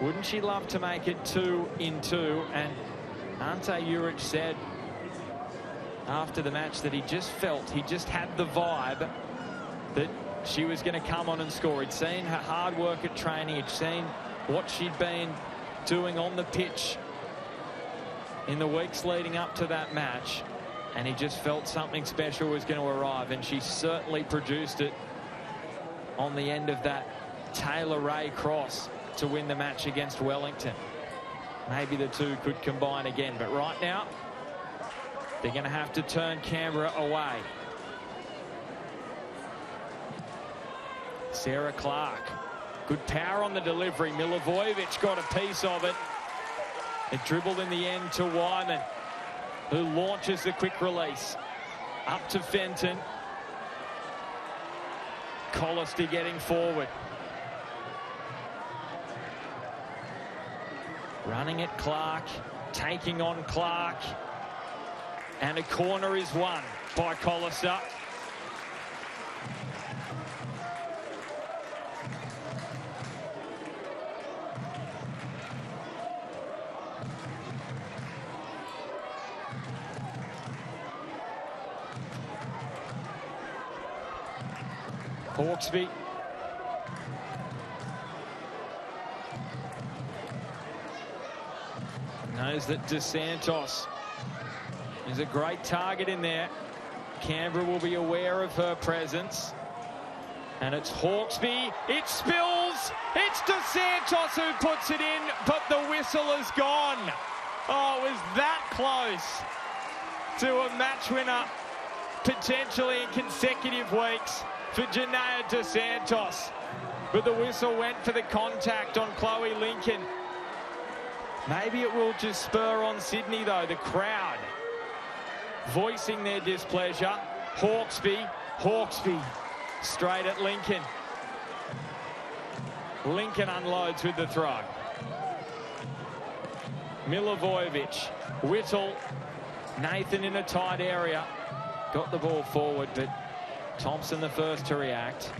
Wouldn't she love to make it 2-2? And Ante Juric said after the match that he just had the vibe that she was going to come on and score. He'd seen her hard work at training. He'd seen what she'd been doing on the pitch in the weeks leading up to that match, and he just felt something special was going to arrive, and she certainly produced it on the end of that Taylor Ray cross to win the match against Wellington. Maybe the two could combine again, but right now they're going to have to turn Canberra away. Sarah Clark, good power on the delivery. Milivojevic got a piece of it. It dribbled in the end to Wyman, who launches the quick release up to Fenton. Collister getting forward. Running at Clark, taking on Clark. And a corner is won by Collister. Hawkesby. Knows that Dos Santos is a great target in there. Canberra will be aware of her presence. And it's Hawkesby. It spills. It's Dos Santos who puts it in, but the whistle is gone. Oh, it was that close to a match winner, potentially in consecutive weeks, for Janaea Dos Santos. But the whistle went for the contact on Chloe Lincoln. Maybe it will just spur on Sydney, though. The crowd voicing their displeasure. Hawkesby straight at Lincoln. Lincoln unloads with the throw. Milivojevic, Whittle, Nathan in a tight area. Got the ball forward, but Thompson the first to react.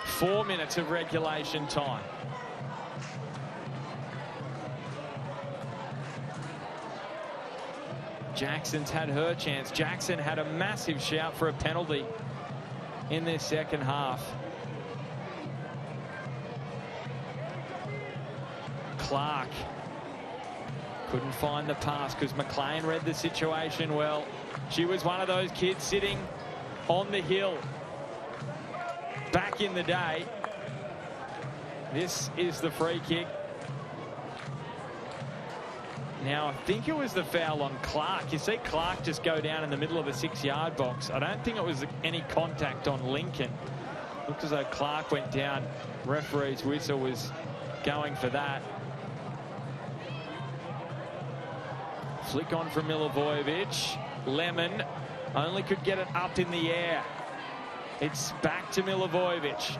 4 minutes of regulation time. Jackson's had her chance. Jackson had a massive shout for a penalty in this second half. Clark couldn't find the pass because McLean read the situation well. She was one of those kids sitting on the hill back in the day. This is the free kick. Now, I think it was the foul on Clark. You see Clark just go down in the middle of the 6-yard box. I don't think it was any contact on Lincoln. Looked as though Clark went down. Referee's whistle was going for that. Flick on from Milivojevic. Lemon only could get it up in the air. It's back to Milivojevic.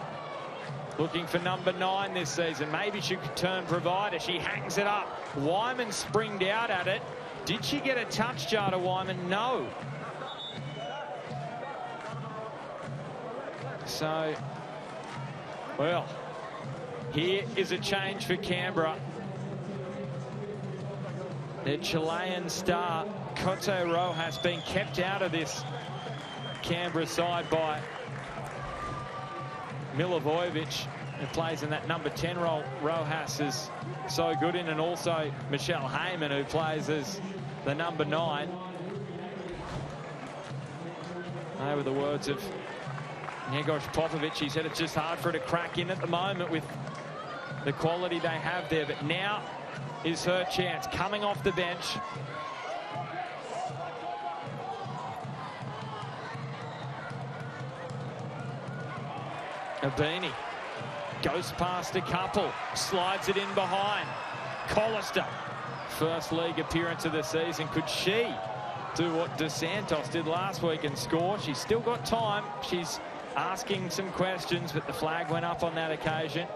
Looking for number 9 this season. Maybe she could turn provider. She hangs it up. Wyman springed out at it. Did she get a touch, Jada Wyman? No. So, well, here is a change for Canberra. Their Chilean star, Cote Rojas, being kept out of this Canberra side by Milivojevic, who plays in that number 10 role. Rojas is so good in, and also Michelle Heyman, who plays as the number 9. They were the words of Njegoš Popovic, he said it's just hard for her to crack in at the moment with the quality they have there. But now is her chance, coming off the bench. Abini goes past a couple, slides it in behind. Collister, first league appearance of the season. Could she do what Dos Santos did last week and score? She's still got time. She's asking some questions, but the flag went up on that occasion.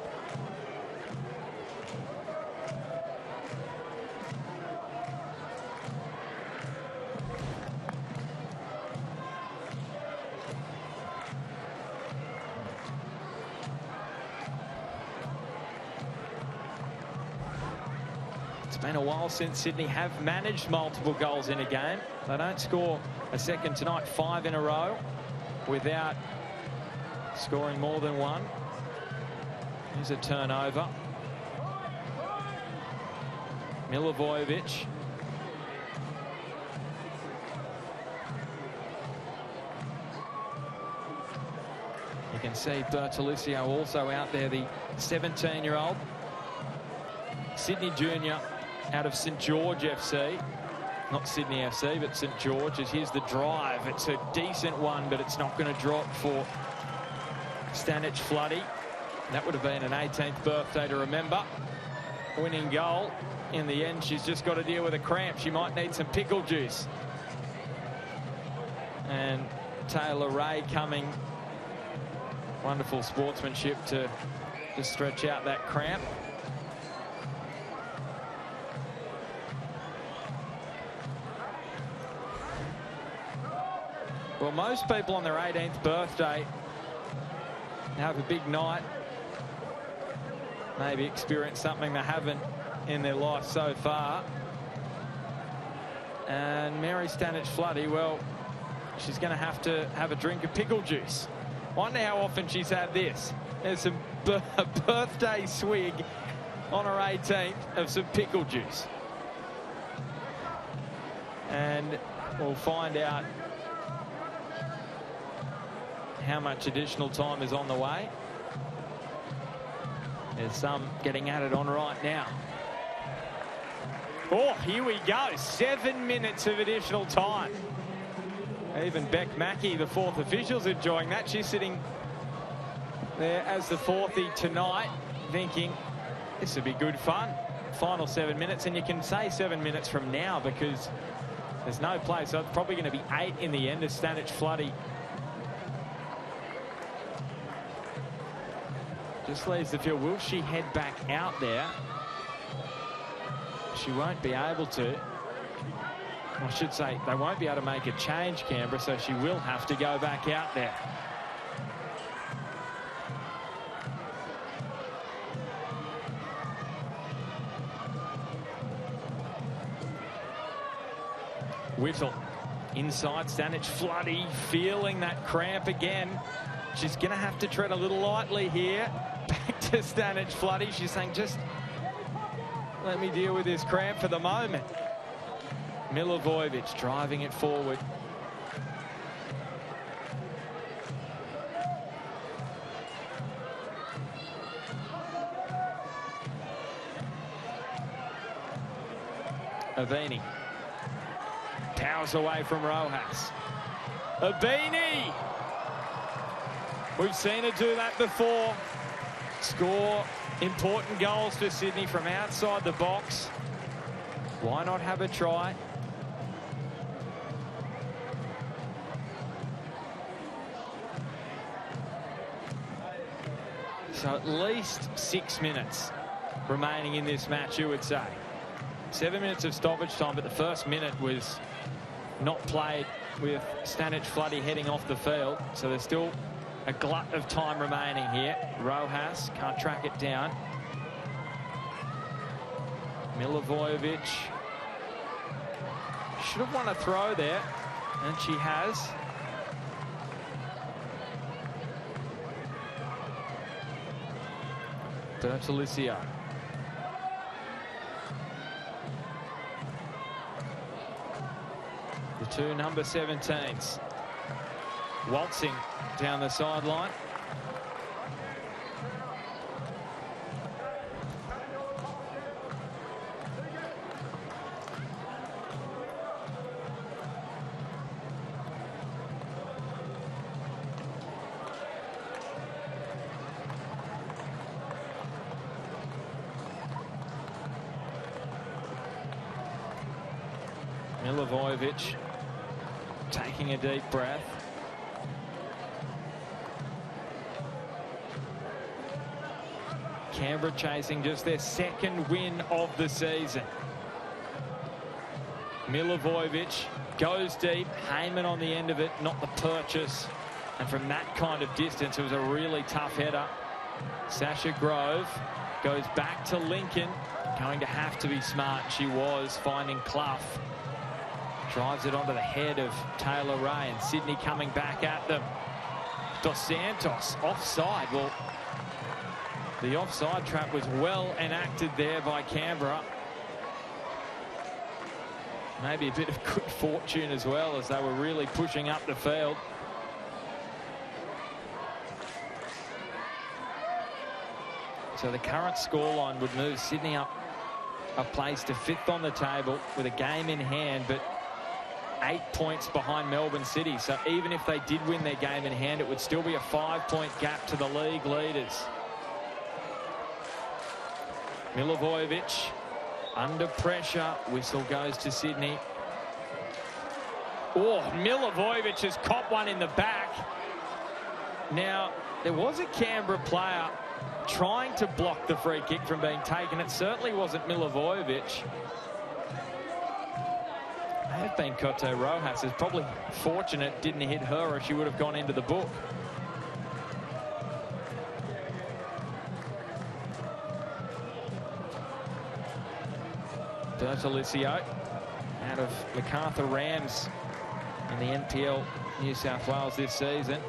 It's been a while since Sydney have managed multiple goals in a game. They don't score a second tonight, 5 in a row without scoring more than one. Here's a turnover. Milivojevic. You can see Bertolicio also out there, the 17-year-old. Sydney junior out of St George FC. Not Sydney FC, but St George's. Here's the drive. It's a decent one, but it's not going to drop for Stanic Floody. That would have been an 18th birthday to remember. Winning goal. In the end, she's just got to deal with a cramp. She might need some pickle juice. And Taylor Ray coming. Wonderful sportsmanship to stretch out that cramp. Well, most people on their 18th birthday have a big night. Maybe experience something they haven't in their life so far. And Mary Stanic Floody, well, she's going to have a drink of pickle juice. Wonder how often she's had this. There's some birthday swig on her 18th of some pickle juice. And we'll find out how much additional time is on the way. There's some getting at it on right now. Oh, here we go. 7 minutes of additional time. Even Beck Mackey, the fourth official's enjoying that. She's sitting there as the fourthie tonight, thinking this would be good fun. Final 7 minutes, and you can say 7 minutes from now because there's no play, so it's probably going to be 8 in the end as Stanic Floody just leaves the field. Will she head back out there? She won't be able to. I should say they won't be able to make a change, Canberra, so she will have to go back out there. Whittle inside. Stanic Floody feeling that cramp again. She's going to have to tread a little lightly here. Back to Stanic Floody. She's saying, just let me deal with this cramp for the moment. Milivojevic driving it forward. Aveni powers away from Rojas. Abini! We've seen her do that before. Score important goals for Sydney from outside the box. Why not have a try? So at least 6 minutes remaining in this match, you would say. 7 minutes of stoppage time, but the first minute was not played with Stanic Floody heading off the field. So there's still a glut of time remaining here. Rojas can't track it down. Milivojevic should have won a throw there, and she has. Bertolicio. The two number 17s. waltzing down the sideline. Milivojevic taking a deep breath. Canberra chasing just their second win of the season. Milivojevic goes deep. Heyman on the end of it, not the purchase. And from that kind of distance, it was a really tough header. Sasha Grove goes back to Lincoln. Going to have to be smart. She was finding Clough. Drives it onto the head of Taylor Ray, and Sydney coming back at them. Dos Santos offside. Well, the offside trap was well enacted there by Canberra. Maybe a bit of good fortune as well, as they were really pushing up the field. So the current scoreline would move Sydney up a place to 5th on the table with a game in hand, but 8 points behind Melbourne City. So even if they did win their game in hand, it would still be a 5-point gap to the league leaders. Milivojevic under pressure. Whistle goes to Sydney. Oh, Milivojevic has caught one in the back. Now, there was a Canberra player trying to block the free kick from being taken. It certainly wasn't Milivojevic. May have been Cote Rojas. It's probably fortunate it didn't hit her, or she would have gone into the book. Bertolicio out of MacArthur Rams in the NPL New South Wales this season.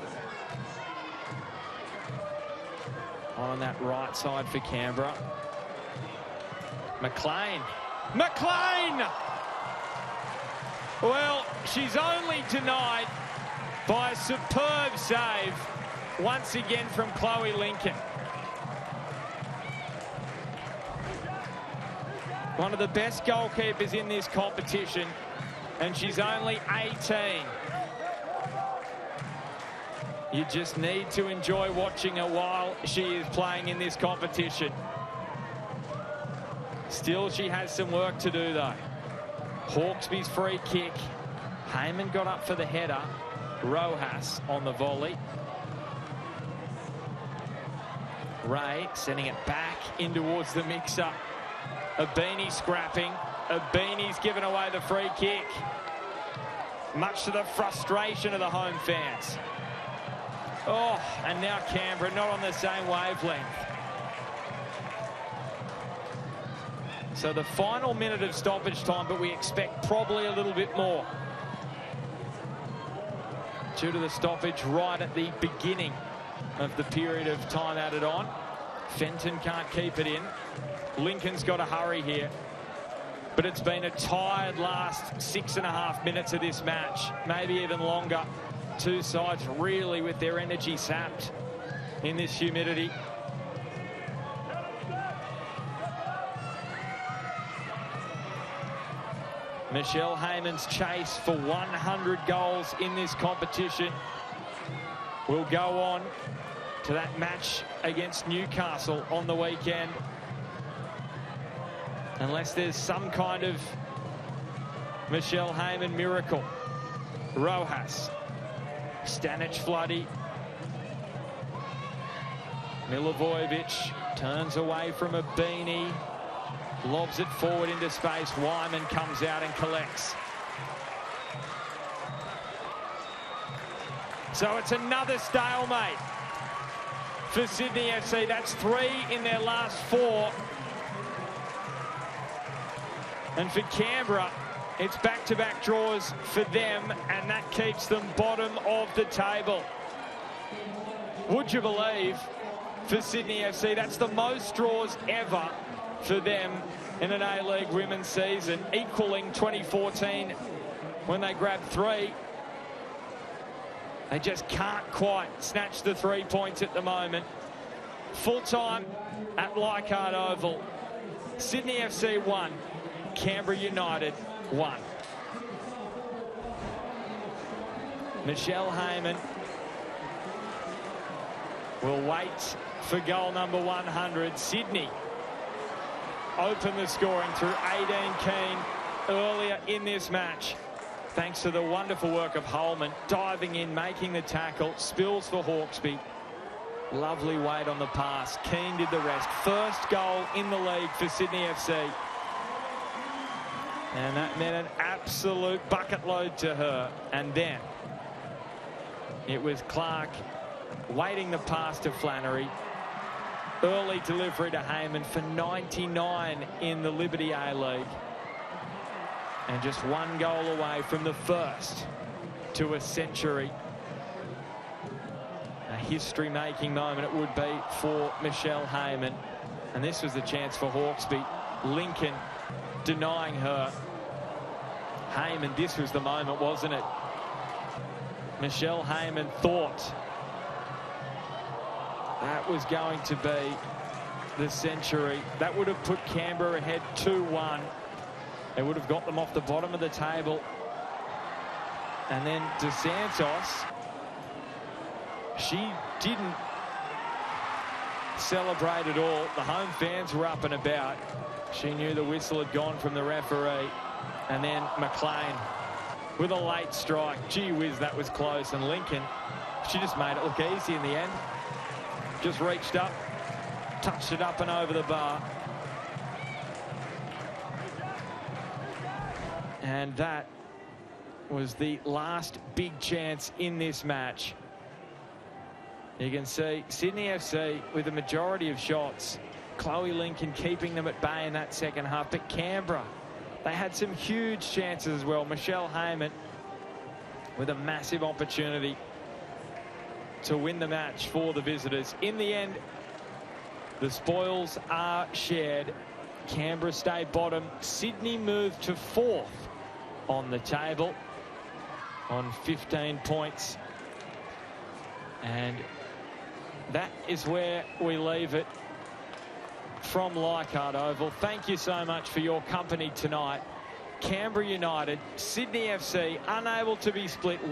On that right side for Canberra. McLean. McLean! Well, she's only denied by a superb save once again from Chloe Lincoln. One of the best goalkeepers in this competition, and she's only 18. You just need to enjoy watching her while she is playing in this competition. Still, she has some work to do, though. Hawkesby's free kick. Heyman got up for the header. Rojas on the volley. Ray sending it back in towards the mix-up. Abini scrapping. Abini's given away the free kick. Much to the frustration of the home fans. Oh, and now Canberra not on the same wavelength. So the final minute of stoppage time, but we expect probably a little bit more. Due to the stoppage right at the beginning of the period of time added on. Fenton can't keep it in. Lincoln's got to hurry here. But it's been a tired last 6.5 minutes of this match, maybe even longer. Two sides really with their energy sapped in this humidity. Michelle Heyman's chase for 100 goals in this competition will go on to that match against Newcastle on the weekend. Unless there's some kind of Michelle Heyman miracle. Rojas. Stanic Floody. Milivojevic turns away from Abini. Lobs it forward into space. Wyman comes out and collects. So it's another stalemate for Sydney FC. That's 3 in their last 4. And for Canberra, it's back-to-back draws for them, and that keeps them bottom of the table. Would you believe, for Sydney FC, that's the most draws ever for them in an A-League women's season, equaling 2014 when they grabbed 3. They just can't quite snatch the 3 points at the moment. Full time at Leichhardt Oval. Sydney FC 1, Canberra United 1. Michelle Heyman will wait for goal number 100. Sydney open the scoring through Aideen Keane earlier in this match, thanks to the wonderful work of Holman diving in, making the tackle. Spills for Hawkesby. Lovely weight on the pass. Keane did the rest. First goal in the league for Sydney FC. And that meant an absolute bucket load to her. And then it was Clark waiting the pass to Flannery. Early delivery to Heyman for 99 in the Liberty A-League. And just one goal away from the first to a century. A history-making moment it would be for Michelle Heyman. And this was the chance for Hawkesby. Lincoln denying her. Heyman, this was the moment, wasn't it? Michelle Heyman thought that was going to be the century. That would have put Canberra ahead 2-1. It would have got them off the bottom of the table. And then DeSantos, she didn't celebrate at all. The home fans were up and about. She knew the whistle had gone from the referee. And then McLean with a late strike. Gee whiz, that was close. And Lincoln, she just made it look easy in the end. Just reached up, touched it up and over the bar. And that was the last big chance in this match. You can see Sydney FC with a majority of shots. Chloe Lincoln keeping them at bay in that second half. But Canberra, they had some huge chances as well. Michelle Heyman with a massive opportunity to win the match for the visitors. In the end, the spoils are shared. Canberra stay bottom. Sydney moved to 4th on the table on 15 points. And that is where we leave it from Leichhardt Oval. Thank you so much for your company tonight. Canberra United, Sydney FC, unable to be split.